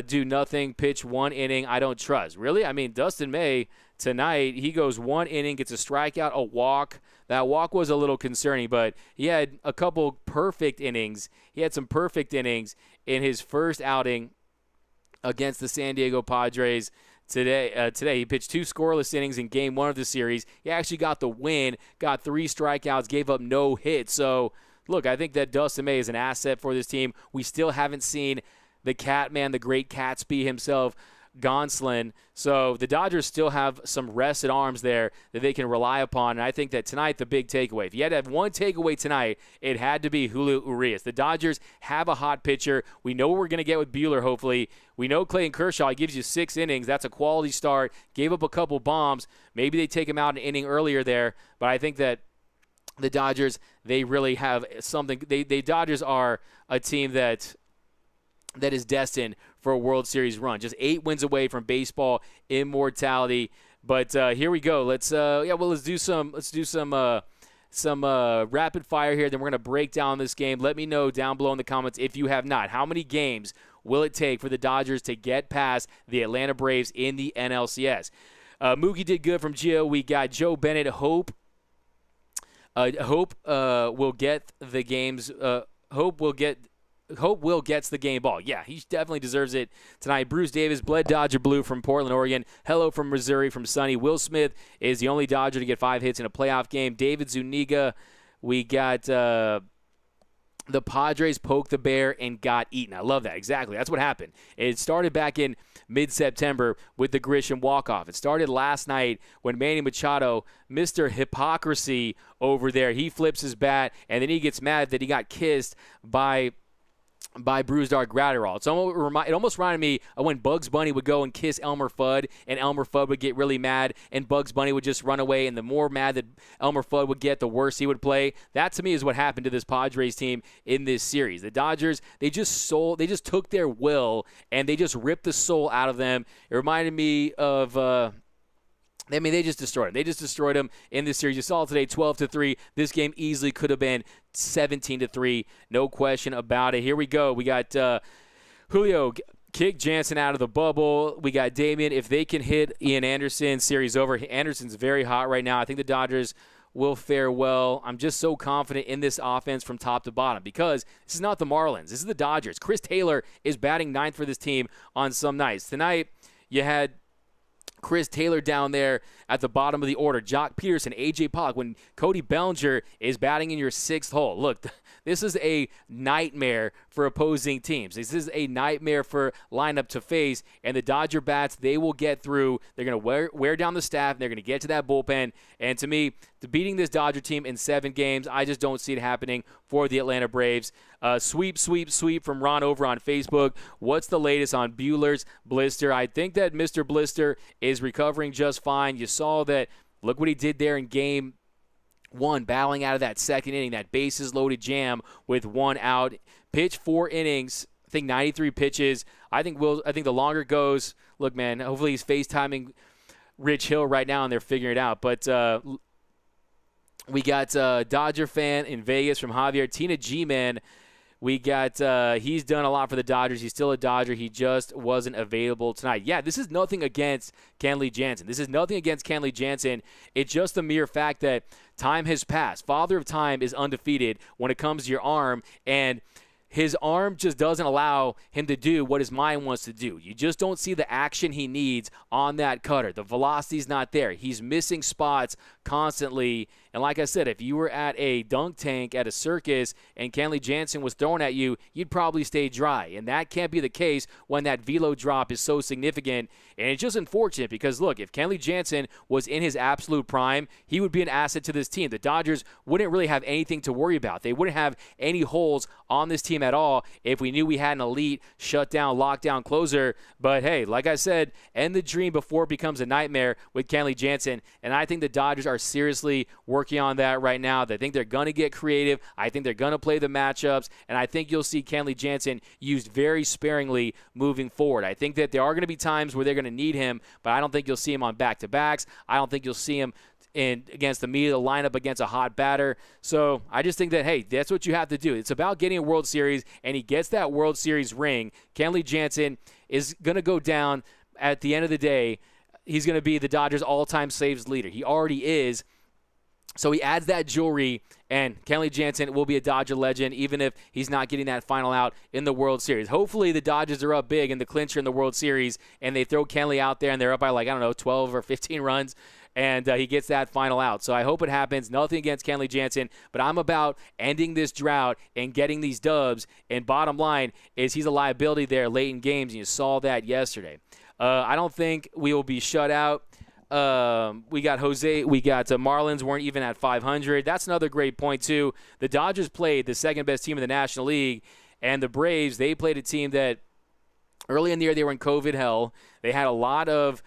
do nothing, pitch 1 inning, I don't trust. Really? I mean, Dustin May tonight, he goes 1 inning, gets a strikeout, a walk. That walk was a little concerning, but he had a couple perfect innings. He had some perfect innings in his first outing against the San Diego Padres. Today he pitched 2 scoreless innings in Game 1 of the series. He actually got the win, got 3 strikeouts, gave up no hits. So, look, I think that Dustin May is an asset for this team. We still haven't seen the Catman, the great Catsby himself, Gonsolin. So the Dodgers still have some rested arms there that they can rely upon. And I think that tonight, the big takeaway, if you had to have one takeaway tonight, it had to be Julio Urias. The Dodgers have a hot pitcher. We know what we're going to get with Buehler, hopefully. We know Clayton Kershaw, he gives you 6 innings. That's a quality start. Gave up a couple bombs. Maybe they take him out an inning earlier there. But I think that the Dodgers, they really have something. The Dodgers are a team that is destined for a World Series run. Just 8 wins away from baseball immortality. But here we go. Let's do some rapid fire here. Then we're gonna break down this game. Let me know down below in the comments if you have not. How many games will it take for the Dodgers to get past the Atlanta Braves in the NLCS? Mookie did good from Gio. We got Joe Bennett. Hope will get the games. Hope Will gets the game ball. Yeah, he definitely deserves it tonight. Bruce Davis, bled Dodger Blue from Portland, Oregon. Hello from Missouri from Sunny. Will Smith is the only Dodger to get 5 hits in a playoff game. David Zuniga, we got the Padres poked the bear and got eaten. I love that. Exactly. That's what happened. It started back in mid-September with the Grisham walk-off. It started last night when Manny Machado, Mr. Hypocrisy over there, he flips his bat, and then he gets mad that he got kissed by Bruce Dark Gratterall. It almost reminded me of when Bugs Bunny would go and kiss Elmer Fudd, and Elmer Fudd would get really mad, and Bugs Bunny would just run away, and the more mad that Elmer Fudd would get, the worse he would play. That, to me, is what happened to this Padres team in this series. The Dodgers, they just took their will, and they just ripped the soul out of them. It reminded me of... they just destroyed him. They just destroyed him in this series. You saw it today, 12-3. This game easily could have been 17-3. No question about it. Here we go. We got Julio kick Jansen out of the bubble. We got Damian. If they can hit Ian Anderson, series over. Anderson's very hot right now. I think the Dodgers will fare well. I'm just so confident in this offense from top to bottom because this is not the Marlins. This is the Dodgers. Chris Taylor is batting 9th for this team on some nights. Tonight, you had Chris Taylor down there at the bottom of the order. Jock Peterson, A.J. Pollock. When Cody Bellinger is batting in your 6th hole. Look, this is a nightmare for opposing teams. This is a nightmare for lineup to face. And the Dodger bats, they will get through. They're going to wear down the staff. And they're going to get to that bullpen. And to me, beating this Dodger team in 7 games, I just don't see it happening for the Atlanta Braves. Sweep from Ron over on Facebook. What's the latest on Buehler's blister? I think that Mr. Blister is recovering just fine. You saw that. Look what he did there in Game 1, battling out of that 2nd inning, that bases-loaded jam with 1 out. Pitched 4 innings, I think 93 pitches. I think the longer it goes, look, man, hopefully he's FaceTiming Rich Hill right now and they're figuring it out. But we got Dodger fan in Vegas from Javier. Tina G-Man, we got he's done a lot for the Dodgers. He's still a Dodger. He just wasn't available tonight. Yeah, this is nothing against Kenley Jansen. It's just the mere fact that time has passed. Father of Time is undefeated when it comes to your arm, and his arm just doesn't allow him to do what his mind wants to do. You just don't see the action he needs on that cutter. The velocity's not there. He's missing spots constantly. And like I said, if you were at a dunk tank at a circus and Kenley Jansen was thrown at you, you'd probably stay dry. And that can't be the case when that velo drop is so significant. And it's just unfortunate because, look, if Kenley Jansen was in his absolute prime, he would be an asset to this team. The Dodgers wouldn't really have anything to worry about. They wouldn't have any holes on this team at all if we knew we had an elite shutdown, lockdown closer. But, hey, like I said, end the dream before it becomes a nightmare with Kenley Jansen. And I think the Dodgers are seriously working on that right now. They think they're going to get creative. I think they're going to play the matchups. And I think you'll see Kenley Jansen used very sparingly moving forward. I think that there are going to be times where they're going to need him, but I don't think you'll see him on back-to-backs. I don't think you'll see him and against the media, the lineup against a hot batter. So I just think that, hey, that's what you have to do. It's about getting a World Series, and he gets that World Series ring. Kenley Jansen is going to go down at the end of the day. He's going to be the Dodgers' all-time saves leader. He already is. So he adds that jewelry, and Kenley Jansen will be a Dodger legend, even if he's not getting that final out in the World Series. Hopefully the Dodgers are up big in the clincher in the World Series, and they throw Kenley out there, and they're up by 12 or 15 runs, and he gets that final out. So I hope it happens. Nothing against Kenley Jansen, but I'm about ending this drought and getting these dubs, and bottom line is he's a liability there late in games, and you saw that yesterday. I don't think we will be shut out. We got Marlins weren't even at 500. That's another great point, too. The Dodgers played the second-best team in the National League, and the Braves, they played a team that early in the year they were in COVID hell. They had a lot of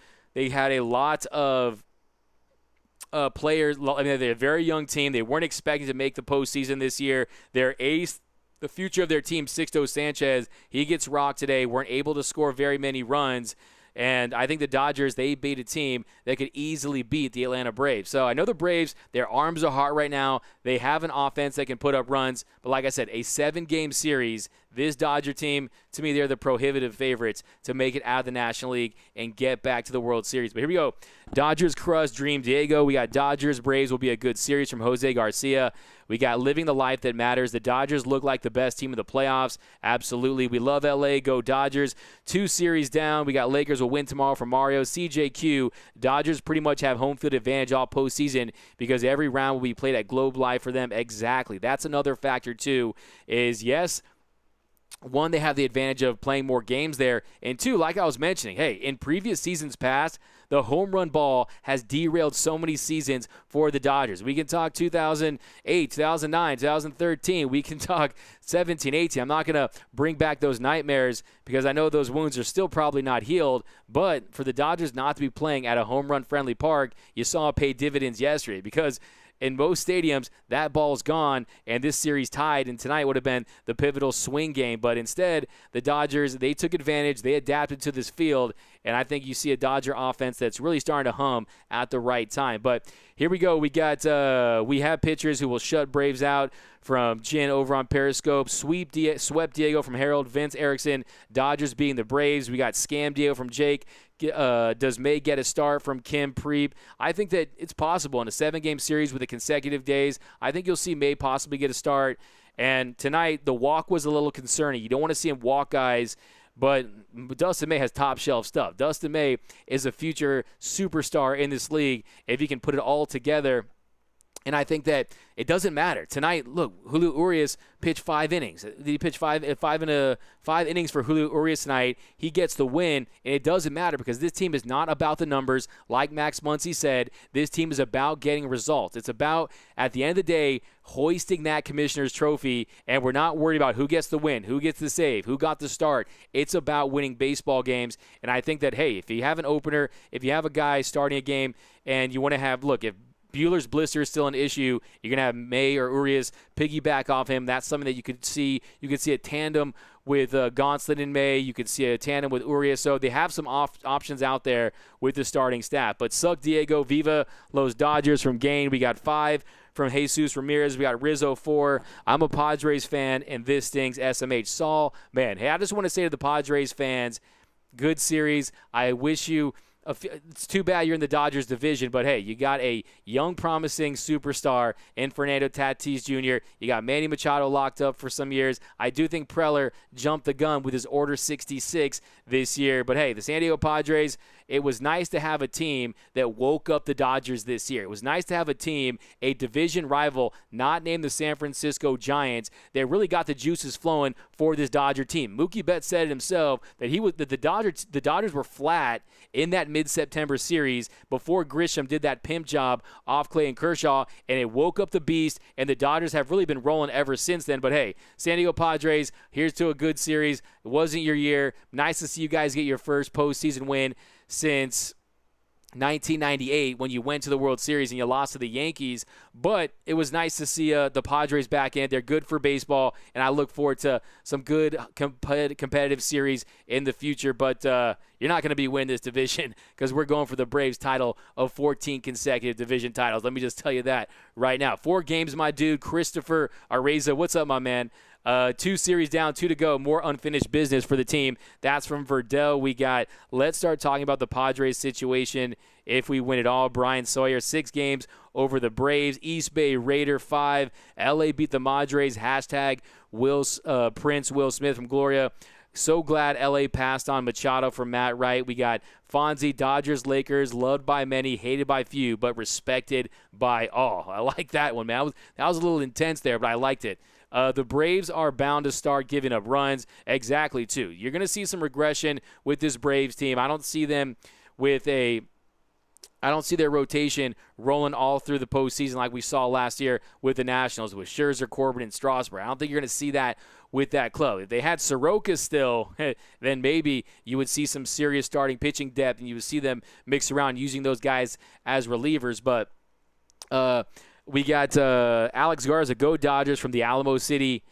players. I mean, they're a very young team. They weren't expecting to make the postseason this year. Their ace, the future of their team, Sixto Sanchez, he gets rocked today. Weren't able to score very many runs. And I think the Dodgers, they beat a team that could easily beat the Atlanta Braves. So I know the Braves, their arms are hot right now. They have an offense that can put up runs. But like I said, a 7-game series, this Dodger team, to me, they're the prohibitive favorites to make it out of the National League and get back to the World Series. But here we go. Dodgers crush Dream Diego. We got Dodgers Braves will be a good series from Jose Garcia. We got Living the Life That Matters. The Dodgers look like the best team in the playoffs. Absolutely. We love LA. Go Dodgers. 2 series down. We got Lakers will win tomorrow from Mario. CJQ. Dodgers pretty much have home field advantage all postseason because every round will be played at Globe Life for them. Exactly. That's another factor, too, is yes, one, they have the advantage of playing more games there. And two, like I was mentioning, hey, in previous seasons past, the home run ball has derailed so many seasons for the Dodgers. We can talk 2008, 2009, 2013. We can talk 17, 18. I'm not going to bring back those nightmares because I know those wounds are still probably not healed. But for the Dodgers not to be playing at a home run friendly park, you saw it pay dividends yesterday because in most stadiums, that ball's gone, and this series tied, and tonight would have been the pivotal swing game. But instead, the Dodgers, they took advantage. They adapted to this field, and I think you see a Dodger offense that's really starting to hum at the right time. But here we go. We have pitchers who will shut Braves out from Jin over on Periscope. Swept Diego from Harold. Vince Erickson. Dodgers beating the Braves. We got Scam Diego from Jake. Does May get a start from Kim Preep? I think that it's possible in a 7-game series with the consecutive days. I think you'll see May possibly get a start. And tonight, the walk was a little concerning. You don't want to see him walk guys, but Dustin May has top shelf stuff. Dustin May is a future superstar in this league if he can put it all together. And I think that it doesn't matter. Tonight, look, Julio Urias pitched 5 innings. He pitched five innings for Julio Urias tonight. He gets the win, and it doesn't matter because this team is not about the numbers. Like Max Muncy said, this team is about getting results. It's about, at the end of the day, hoisting that commissioner's trophy, and we're not worried about who gets the win, who gets the save, who got the start. It's about winning baseball games, and I think that, hey, if you have an opener, if you have a guy starting a game, and you want to have, look, if Buehler's blister is still an issue, you're going to have May or Urias piggyback off him. That's something that you could see. You could see a tandem with Gonsolin and May. You could see a tandem with Urias. So they have some options out there with the starting staff. But suck Diego, Viva Los Dodgers from Gain. We got 5 from Jesus Ramirez. We got Rizzo 4. I'm a Padres fan, and this stings. SMH. Saul, man, hey, I just want to say to the Padres fans, good series. I wish you – it's too bad you're in the Dodgers division, but hey, you got a young, promising superstar in Fernando Tatis Jr. You got Manny Machado locked up for some years. I do think Preller jumped the gun with his Order 66 this year, but hey, the San Diego Padres, it was nice to have a team that woke up the Dodgers this year. It was nice to have a team, a division rival, not named the San Francisco Giants, that really got the juices flowing for this Dodger team. Mookie Betts said it himself that the Dodgers were flat in that mid-September series before Grisham did that pimp job off Clayton Kershaw, and it woke up the beast, and the Dodgers have really been rolling ever since then. But hey, San Diego Padres, here's to a good series. It wasn't your year. Nice to see you guys get your first postseason win since 1998 when you went to the World Series and you lost to the Yankees, but it was nice to see the Padres back in. They're good for baseball, and I look forward to some good competitive series in the future, but you're not going to be winning this division because we're going for the Braves title of 14 consecutive division titles. Let me just tell you that right now. 4 games, my dude. Christopher Areza, what's up, my man? 2 series down, 2 to go. More unfinished business for the team. That's from Verdell. We got, let's start talking about the Padres situation if we win it all. Brian Sawyer, 6 games over the Braves. East Bay Raider 5. LA beat the Madres. Hashtag Prince Will Smith from Gloria. So glad LA passed on Machado from Matt Wright. We got Fonzie, Dodgers, Lakers, loved by many, hated by few, but respected by all. I like that one, man. That was a little intense there, but I liked it. The Braves are bound to start giving up runs. Exactly, too. You're going to see some regression with this Braves team. I don't see them I don't see their rotation rolling all through the postseason like we saw last year with the Nationals, with Scherzer, Corbin, and Strasburg. I don't think you're going to see that with that club. If they had Soroka still, then maybe you would see some serious starting pitching depth, and you would see them mix around using those guys as relievers. But we got Alex Garza, go Dodgers from the Alamo City.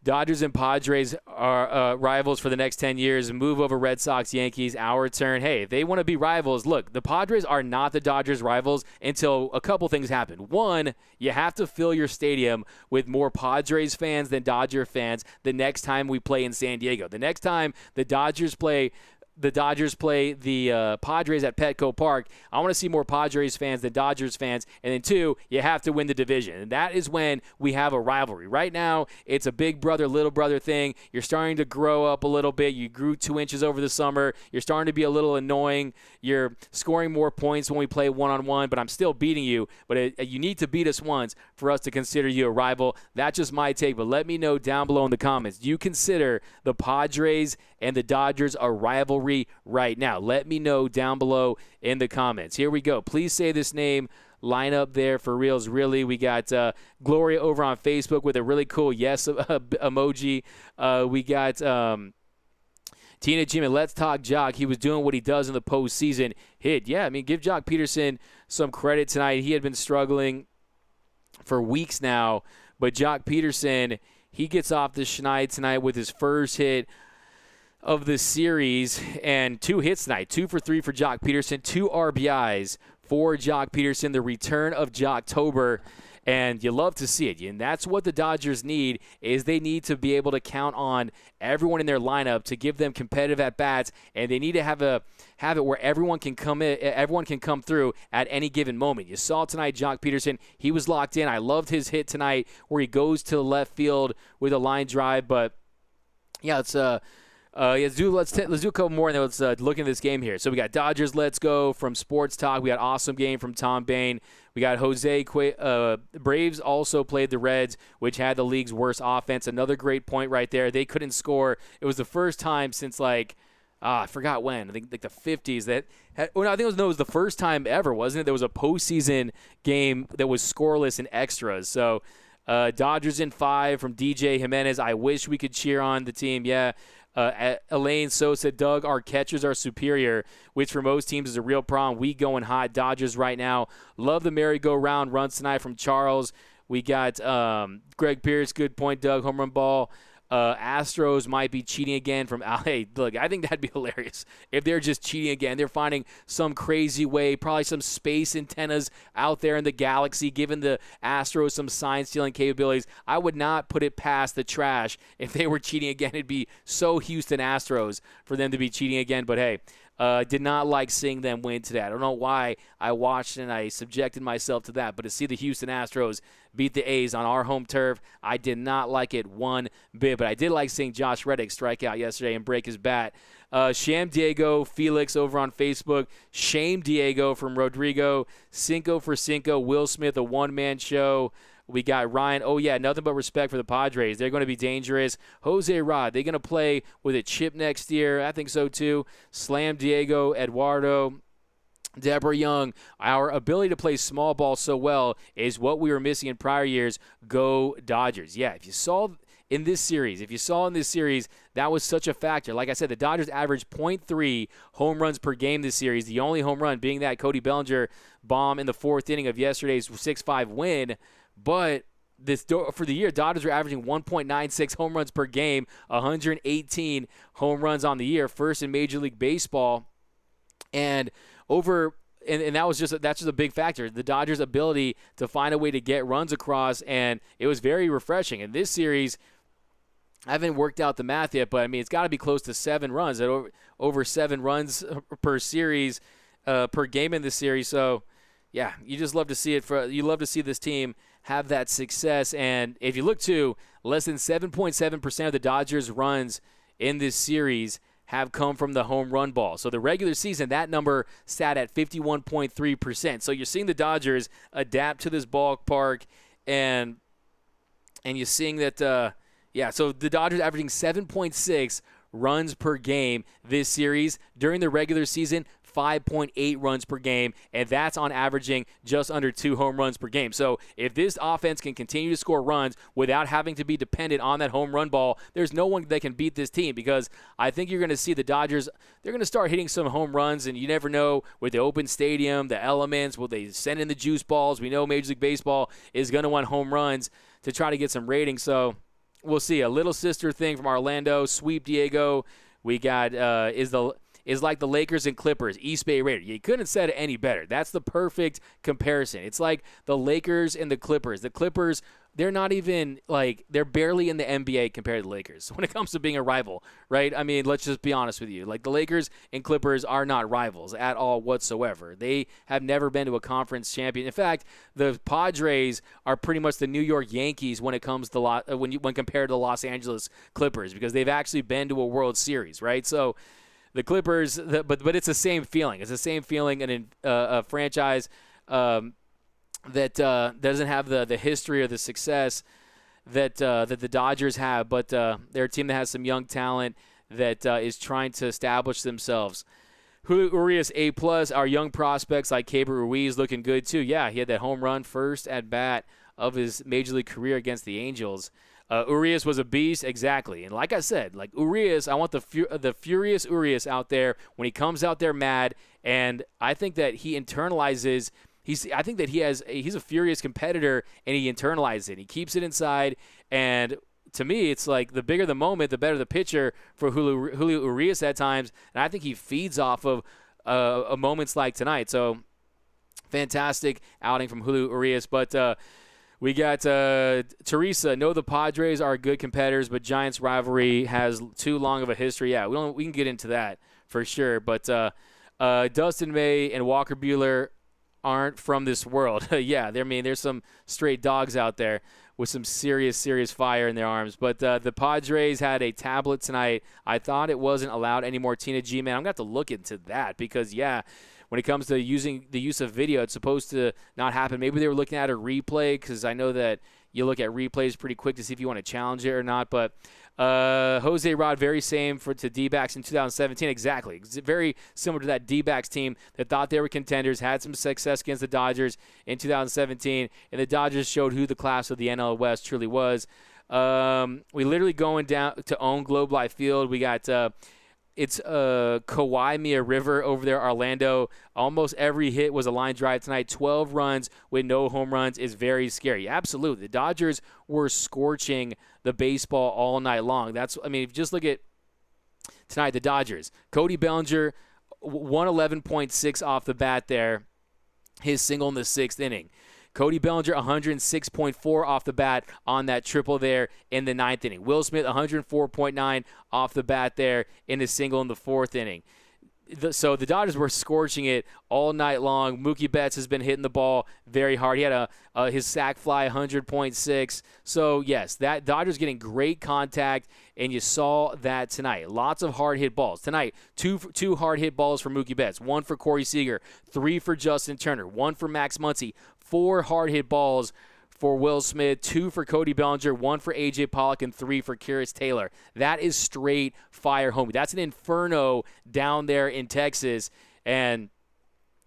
Dodgers and Padres are rivals for the next 10 years. Move over Red Sox, Yankees, our turn. Hey, if they want to be rivals, look, the Padres are not the Dodgers' rivals until a couple things happen. One, you have to fill your stadium with more Padres fans than Dodger fans the next time we play in San Diego. The next time the Dodgers play the Padres at Petco Park, I want to see more Padres fans than Dodgers fans. And then 2, you have to win the division. And that is when we have a rivalry. Right now, it's a big brother, little brother thing. You're starting to grow up a little bit. You grew 2 inches over the summer. You're starting to be a little annoying. You're scoring more points when we play one-on-one, but I'm still beating you. But you need to beat us once for us to consider you a rival. That's just my take. But let me know down below in the comments. Do you consider the Padres and the Dodgers a rivalry right now? Let me know down below in the comments. Here we go. Please say this name. Line up there for reals, really. We got Gloria over on Facebook with a really cool yes emoji. We got Tina Jimmy, let's talk Jock. He was doing what he does in the postseason. Hit. Yeah, I mean, give Jock Peterson some credit tonight. He had been struggling for weeks now, but Jock Peterson, he gets off the schneid tonight with his first hit of the series, and 2 hits tonight. 2 for 3 for Jock Peterson, 2 RBIs for Jock Peterson, the return of Jocktober, and you love to see it. And that's what the Dodgers need, is they need to be able to count on everyone in their lineup to give them competitive at-bats, and they need to have it where everyone can come through at any given moment. You saw tonight Jock Peterson, he was locked in. I loved his hit tonight where he goes to the left field with a line drive, but yeah, let's do a couple more, and then let's look into this game here. So we got Dodgers Let's Go from Sports Talk. We got Awesome Game from Tom Bain. We got Braves also played the Reds, which had the league's worst offense. Another great point right there. They couldn't score. It was the first time since I forgot when. I think the 50s that. I think it was the first time ever, wasn't it? There was a postseason game that was scoreless in extras. So Dodgers in 5 from DJ Jimenez. I wish we could cheer on the team. Yeah. Elaine Sosa, Doug, our catchers are superior, which for most teams is a real problem. We going hot. Dodgers right now. Love the merry-go-round runs tonight from Charles. We got Greg Pierce, good point, Doug, home run ball. Astros might be cheating again from Hey, look, I think that'd be hilarious if they're just cheating again. They're finding some crazy way, probably some space antennas out there in the galaxy, giving the Astros some sign-stealing capabilities. I would not put it past the trash if they were cheating again. It'd be so Houston Astros for them to be cheating again, but hey, did not like seeing them win today. I don't know why I watched and I subjected myself to that, but to see the Houston Astros beat the A's on our home turf, I did not like it one bit, but I did like seeing Josh Reddick strike out yesterday and break his bat. Sham Diego Felix over on Facebook. Shame Diego from Rodrigo. Cinco for Cinco. Will Smith, a one-man show. We got Ryan. Oh, yeah, nothing but respect for the Padres. They're going to be dangerous. Jose Rod, they're going to play with a chip next year. I think so, too. Slam Diego, Eduardo, Deborah Young. Our ability to play small ball so well is what we were missing in prior years. Go Dodgers. Yeah, if you saw in this series, if you saw in this series, that was such a factor. Like I said, the Dodgers averaged 0.3 home runs per game this series, the only home run being that Cody Bellinger bomb in the fourth inning of yesterday's 6-5 win. But for the year, Dodgers are averaging 1.96 home runs per game, 118 home runs on the year, first in Major League Baseball. And that's just a big factor. The Dodgers' ability to find a way to get runs across, and it was very refreshing. In this series, I haven't worked out the math yet, but I mean it's got to be close to 7 runs, over 7 runs per series, per game in this series. So, yeah, you just love to see it. You love to see this team have that success. And if you look too, less than 7.7% of the Dodgers' runs in this series have come from the home run ball. So the regular season, that number sat at 51.3%. So you're seeing the Dodgers adapt to this ballpark, and you're seeing that, so the Dodgers averaging 7.6 runs per game this series. During the regular season, 5.8 runs per game, and that's on averaging just under 2 home runs per game. So if this offense can continue to score runs without having to be dependent on that home run ball, there's no one that can beat this team, because I think you're going to see the Dodgers, they're going to start hitting some home runs, and you never know with the open stadium, the elements, will they send in the juice balls? We know Major League Baseball is going to want home runs to try to get some ratings, so we'll see. A little sister thing from Orlando, sweep Diego. We got is like the Lakers and Clippers, East Bay Raiders. You couldn't have said it any better. That's the perfect comparison. It's like the Lakers and the Clippers. The Clippers, they're not even they're barely in the NBA compared to the Lakers when it comes to being a rival, right? I mean, let's just be honest with you. Like, the Lakers and Clippers are not rivals at all whatsoever. They have never been to a conference champion. In fact, the Padres are pretty much the New York Yankees when it comes to when compared to the Los Angeles Clippers, because they've actually been to a World Series, right? So the Clippers, but it's the same feeling. It's the same feeling in a franchise that doesn't have the history or the success that the Dodgers have, but they're a team that has some young talent that is trying to establish themselves. Julio Urias, A+. Our young prospects like Keibert Ruiz looking good too. Yeah, he had that home run first at bat of his Major League career against the Angels. Urias was a beast, exactly. And like I said, like Urias, I want the furious Urias out there when he comes out there mad. And I think that he internalizes. He's a furious competitor, and he internalizes it. He keeps it inside. And to me, it's like the bigger the moment, the better the pitcher for Julio Urias at times. And I think he feeds off of moments like tonight. So fantastic outing from Julio Urias. But we got Teresa. No, the Padres are good competitors, but Giants rivalry has too long of a history. Yeah, we can get into that for sure. But Dustin May and Walker Buehler aren't from this world. Yeah, there's some straight dogs out there with some serious fire in their arms. But the Padres had a tablet tonight. I thought it wasn't allowed anymore. Tina G, man, I'm going to have to look into that, because, yeah, when it comes to using the use of video, it's supposed to not happen. Maybe they were looking at a replay, because I know that you look at replays pretty quick to see if you want to challenge it or not. But Jose Rod, very same to D-backs in 2017. Exactly. It's very similar to that D-backs team that thought they were contenders, had some success against the Dodgers in 2017, and the Dodgers showed who the class of the NL West truly was. We literally going down to own Globe Life Field. We got it's Kawaii River over there, Orlando. Almost every hit was a line drive tonight. 12 runs with no home runs is very scary. Absolutely. The Dodgers were scorching the baseball all night long. If you just look at tonight, the Dodgers. Cody Bellinger, 111.6 off the bat there, his single in the 6th inning. Cody Bellinger, 106.4 off the bat on that triple there in the 9th inning. Will Smith, 104.9 off the bat there in his single in the 4th inning. So the Dodgers were scorching it all night long. Mookie Betts has been hitting the ball very hard. He had his sac fly, 100.6. So, yes, that Dodgers getting great contact, and you saw that tonight. Lots of hard hit balls. Tonight, two hard hit balls for Mookie Betts, 1 for Corey Seager, 3 for Justin Turner, 1 for Max Muncy, 4 hard hit balls for Will Smith, 2 for Cody Bellinger, 1 for A.J. Pollock, and 3 for Kyrus Taylor. That is straight fire, homie. That's an inferno down there in Texas, and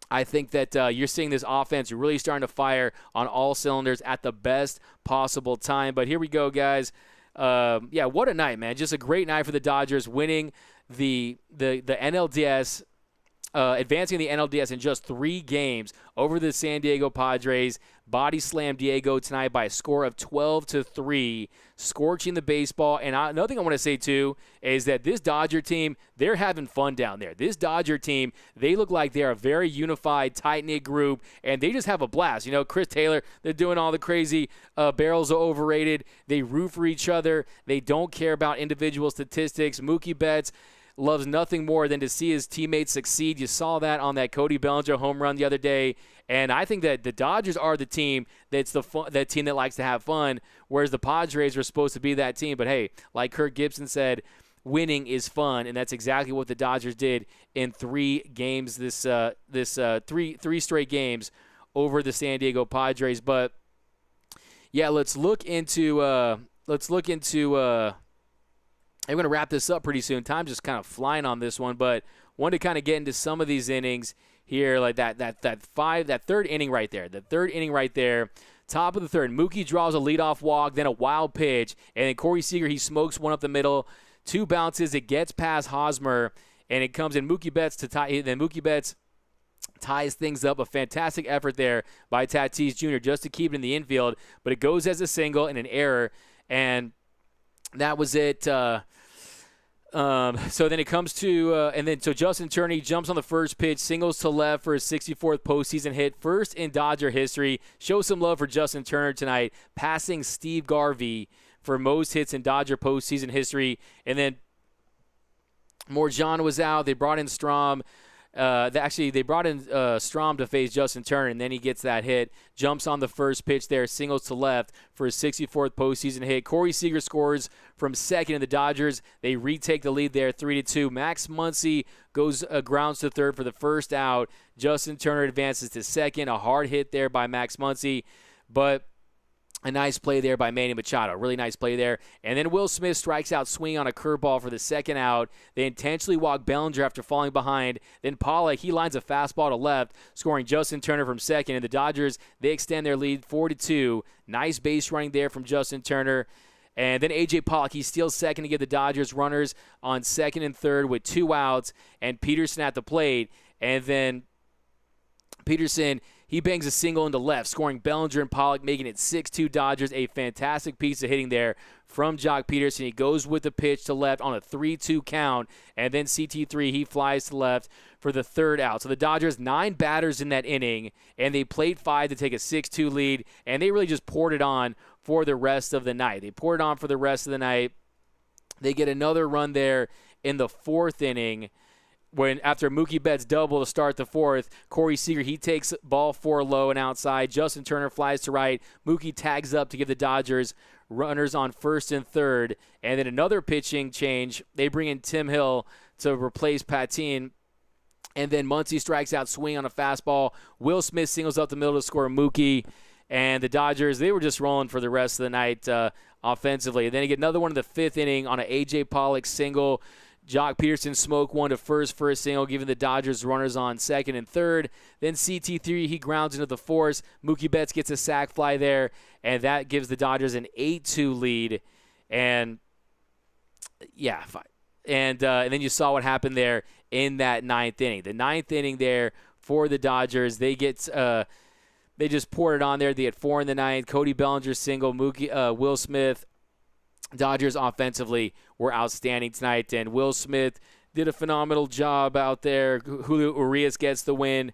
I think that you're seeing this offense really starting to fire on all cylinders at the best possible time. But here we go, guys. yeah, what a night, man. Just a great night for the Dodgers, winning the NLDS, advancing the NLDS in just 3 games over the San Diego Padres. Body slam Diego tonight by a score of 12-3, scorching the baseball. And another thing I want to say, too, is that this Dodger team, they're having fun down there. This Dodger team, they look like they're a very unified, tight-knit group, and they just have a blast. You know, Chris Taylor, they're doing all the crazy barrels are overrated. They root for each other. They don't care about individual statistics. Mookie Betts loves nothing more than to see his teammates succeed. You saw that on that Cody Bellinger home run the other day. And I think that the Dodgers are the team that's that team that likes to have fun, whereas the Padres are supposed to be that team. But, hey, like Kirk Gibson said, winning is fun, and that's exactly what the Dodgers did in 3 games, three straight games over the San Diego Padres. But, yeah, let's look into I'm going to wrap this up pretty soon. Time's just kind of flying on this one, but wanted to kind of get into some of these innings here, like that third inning right there. The third inning right there, top of the third. Mookie draws a leadoff walk, then a wild pitch, and then Corey Seager, he smokes one up the middle. 2 bounces, it gets past Hosmer, and it comes in Mookie Betts to tie. Then Mookie Betts ties things up. A fantastic effort there by Tatis Jr. just to keep it in the infield, but it goes as a single and an error, and that was it. So then it comes to, so Justin Turner jumps on the first pitch, singles to left for his 64th postseason hit, first in Dodger history. Show some love for Justin Turner tonight, passing Steve Garvey for most hits in Dodger postseason history. And then Morjan was out. They brought in Strom. They brought in Strom to face Justin Turner, and then he gets that hit, jumps on the first pitch there, singles to left for his 64th postseason hit. Corey Seager scores from second, and the Dodgers, they retake the lead there 3-2. Max Muncy goes grounds to third for the first out. Justin Turner advances to second. A hard hit there by Max Muncy, but a nice play there by Manny Machado. Really nice play there. And then Will Smith strikes out swing on a curveball for the second out. They intentionally walk Bellinger after falling behind. Then Pollock, he lines a fastball to left, scoring Justin Turner from second. And the Dodgers, they extend their lead 4-2. Nice base running there from Justin Turner. And then A.J. Pollock, he steals second to give the Dodgers runners on second and third with 2 outs. And Peterson at the plate. And then Peterson, he bangs a single into left, scoring Bellinger and Pollock, making it 6-2 Dodgers. A fantastic piece of hitting there from Jock Peterson. He goes with the pitch to left on a 3-2 count, and then CT3, he flies to left for the third out. So the Dodgers, 9 batters in that inning, and they played 5 to take a 6-2 lead, and they really just poured it on for the rest of the night. They poured it on for the rest of the night. They get another run there in the 4th inning, when after Mookie Betts double to start the 4th, Corey Seager, he takes ball 4 low and outside. Justin Turner flies to right. Mookie tags up to give the Dodgers runners on first and third. And then another pitching change. They bring in Tim Hill to replace Patine. And then Muncy strikes out swing on a fastball. Will Smith singles up the middle to score Mookie. And the Dodgers, they were just rolling for the rest of the night offensively. And then you get another one in the 5th inning on an A.J. Pollock single. Jock Peterson smoked one to first for a single, giving the Dodgers runners on second and third. Then CT3, he grounds into the fourth. Mookie Betts gets a sac fly there, and that gives the Dodgers an 8-2 lead. And, yeah, and then you saw what happened there in that 9th inning. The 9th inning there for the Dodgers, they just poured it on there. They had 4 in the 9th. Cody Bellinger single, Will Smith. Dodgers offensively were outstanding tonight, and Will Smith did a phenomenal job out there. Julio Urias gets the win.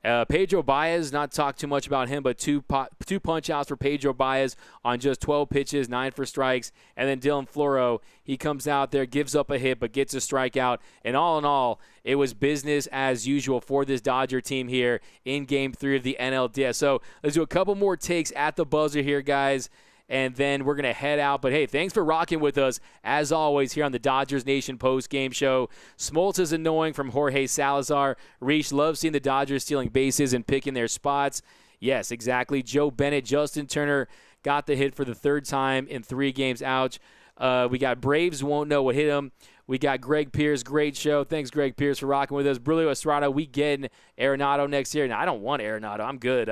Pedro Baez, not talk too much about him, but two punch-outs for Pedro Baez on just 12 pitches, 9 for strikes. And then Dylan Floro, he comes out there, gives up a hit, but gets a strikeout. And all in all, it was business as usual for this Dodger team here in Game 3 of the NLDS. So let's do a couple more takes at the buzzer here, guys, and then we're going to head out. But, hey, thanks for rocking with us, as always, here on the Dodgers Nation post-game show. Smoltz is annoying from Jorge Salazar. Reach loves seeing the Dodgers stealing bases and picking their spots. Yes, exactly. Joe Bennett, Justin Turner got the hit for the 3rd time in 3 games. Ouch. We got Braves won't know what hit him. We got Greg Pierce, great show. Thanks, Greg Pierce, for rocking with us. Brulio Estrada, we getting Arenado next year. Now, I don't want Arenado. I'm good.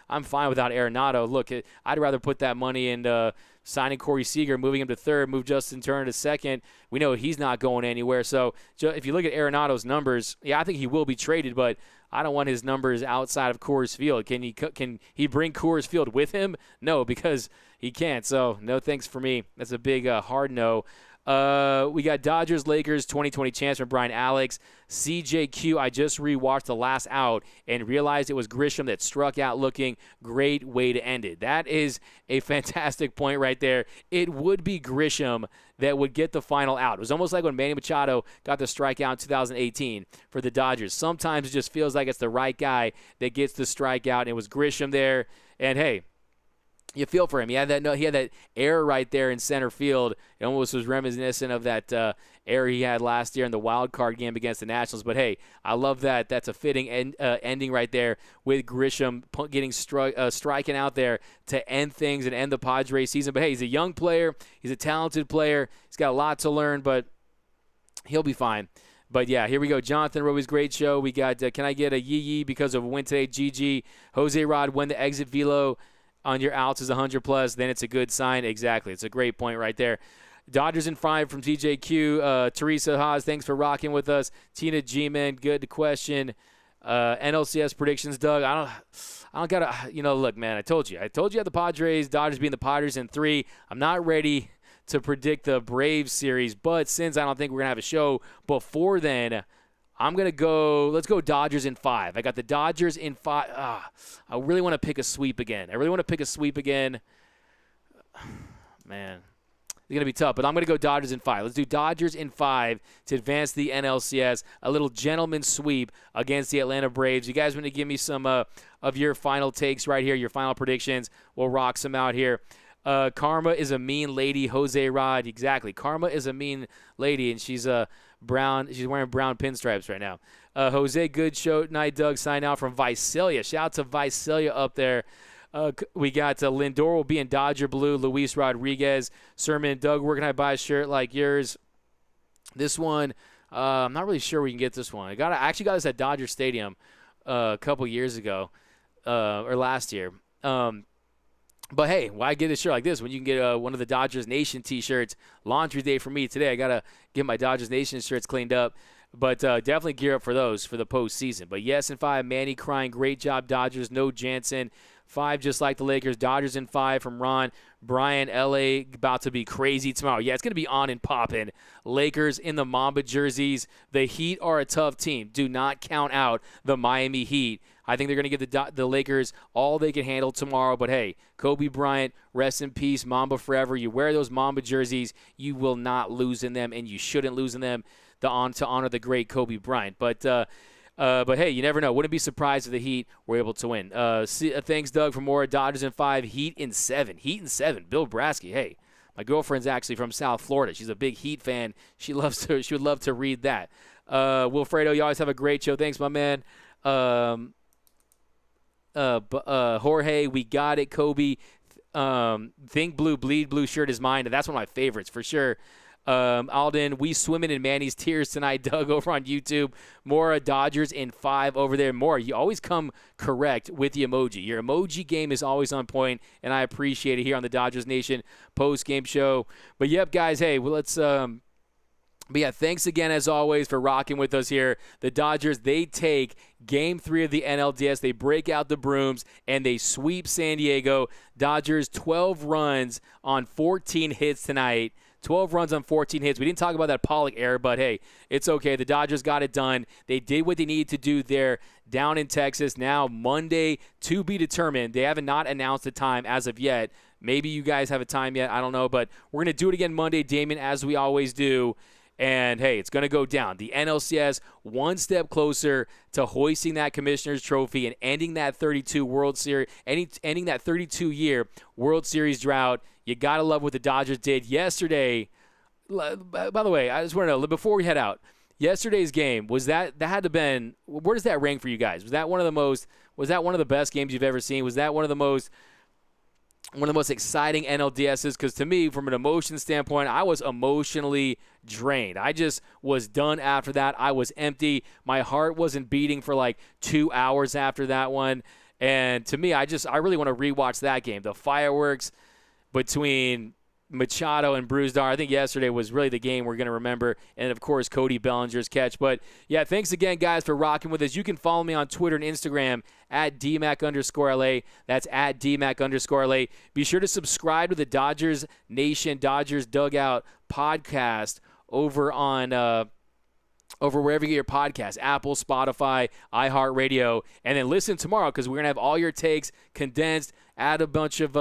I'm fine without Arenado. Look, I'd rather put that money in signing Corey Seager, moving him to third, move Justin Turner to second. We know he's not going anywhere. So if you look at Arenado's numbers, yeah, I think he will be traded, but I don't want his numbers outside of Coors Field. Can he bring Coors Field with him? No, because he can't. So no thanks for me. That's a big hard no. We got Dodgers Lakers 2020 chance from Brian Alex. CJQ, I just rewatched The Last Out and realized it was Grisham that struck out looking. Great way to end it. That is a fantastic point right there. It would be Grisham that would get the final out. It was almost like when Manny Machado got the strikeout in 2018 for the Dodgers. Sometimes it just feels like it's the right guy that gets the strikeout, and it was Grisham there. And hey, you feel for him. He had that error right there in center field. It almost was reminiscent of that error he had last year in the wild card game against the Nationals. But hey, I love that. That's a fitting ending right there with Grisham getting striking out there to end things and end the Padres season. But hey, he's a young player. He's a talented player. He's got a lot to learn, but he'll be fine. But, yeah, here we go. Jonathan Roby's great show. We got, can I get a yee-yee because of a win today? GG. Jose Rod, when the exit velo on your outs is 100+, then it's a good sign. Exactly. It's a great point right there. Dodgers in 5 from TJQ. Teresa Haas, thanks for rocking with us. Tina G-Man, good question. NLCS predictions, Doug. I don't got to, look, man, I told you at the Padres, Dodgers being the Padres in 3. I'm not ready to predict the Braves series, but since I don't think we're going to have a show before then, I'm going to go – let's go Dodgers in 5. I got the Dodgers in 5. I really want to pick a sweep again. Man, it's going to be tough, but I'm going to go Dodgers in 5. Let's do Dodgers in 5 to advance the NLCS, a little gentleman sweep against the Atlanta Braves. You guys want to give me some of your final takes right here, your final predictions? We'll rock some out here. Karma is a mean lady, Jose Rod. Exactly. Karma is a mean lady, and she's brown. She's wearing brown pinstripes right now. Jose, good show tonight, Doug. Sign out from Visalia. Shout out to Visalia up there. We got Lindor will be in Dodger blue. Luis Rodriguez. Sermon, Doug, where can I buy a shirt like yours? This one, I'm not really sure we can get this one. I actually got this at Dodger Stadium a couple years ago, or last year. But hey, why get a shirt like this when you can get one of the Dodgers Nation T-shirts? Laundry day for me today. I got to get my Dodgers Nation shirts cleaned up. But definitely gear up for those for the postseason. But yes, in 5, Manny crying. Great job, Dodgers. No Jansen. 5, just like the Lakers. Dodgers in 5 from Ron. Brian, LA about to be crazy tomorrow. Yeah, it's going to be on and popping. Lakers in the Mamba jerseys. The Heat are a tough team. Do not count out the Miami Heat. I think they're going to give the Lakers all they can handle tomorrow. But, hey, Kobe Bryant, rest in peace, Mamba forever. You wear those Mamba jerseys, you will not lose in them, and you shouldn't lose in them to honor the great Kobe Bryant. But hey, you never know. Wouldn't be surprised if the Heat were able to win. Thanks, Doug, for more. Dodgers in 5, Heat in 7. Heat in 7. Bill Brasky, hey. My girlfriend's actually from South Florida. She's a big Heat fan. She would love to read that. Wilfredo, you always have a great show. Thanks, my man. Jorge, we got it. Kobe, think blue, bleed blue shirt is mine. That's one of my favorites for sure. Alden, we swimming in Manny's tears tonight. Doug over on YouTube. More Dodgers in 5 over there. More. You always come correct with the emoji. Your emoji game is always on point, and I appreciate it here on the Dodgers Nation post-game show. But yep, guys, hey, well, let's but yeah, thanks again, as always, for rocking with us here. The Dodgers, they take Game 3 of the NLDS. They break out the brooms, and they sweep San Diego. Dodgers, 12 runs on 14 hits tonight. 12 runs on 14 hits. We didn't talk about that Pollock error, but, hey, it's okay. The Dodgers got it done. They did what they needed to do there down in Texas. Now, Monday, to be determined. They haven't not announced the time as of yet. Maybe you guys have a time yet. I don't know, but we're going to do it again Monday, Damon, as we always do. And, hey, it's going to go down. The NLCS, one step closer to hoisting that Commissioner's Trophy and ending that 32 World Series, ending that 32-year World Series drought. You got to love what the Dodgers did yesterday. By the way, I just want to know, before we head out, yesterday's game, that had to been, where does that rank for you guys? Was that one of the best games you've ever seen? Was that one of the most one of the most exciting NLDSs because to me, from an emotion standpoint, I was emotionally drained. I just was done after that. I was empty. My heart wasn't beating for like 2 hours after that one. And to me, I really want to rewatch that game. The fireworks between Machado and Brusdar. I think yesterday was really the game we're going to remember. And, of course, Cody Bellinger's catch. But, yeah, thanks again, guys, for rocking with us. You can follow me on Twitter and Instagram at DMAC_LA. That's at DMAC_LA. Be sure to subscribe to the Dodgers Nation, Dodgers Dugout podcast over on over wherever you get your podcasts, Apple, Spotify, iHeartRadio. And then listen tomorrow because we're going to have all your takes condensed, add a bunch of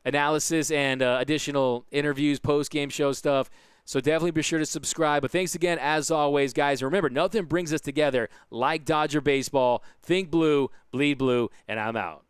analysis and additional interviews, post-game show stuff. So definitely be sure to subscribe. But thanks again, as always, guys. Remember, nothing brings us together like Dodger baseball. Think blue, bleed blue, and I'm out.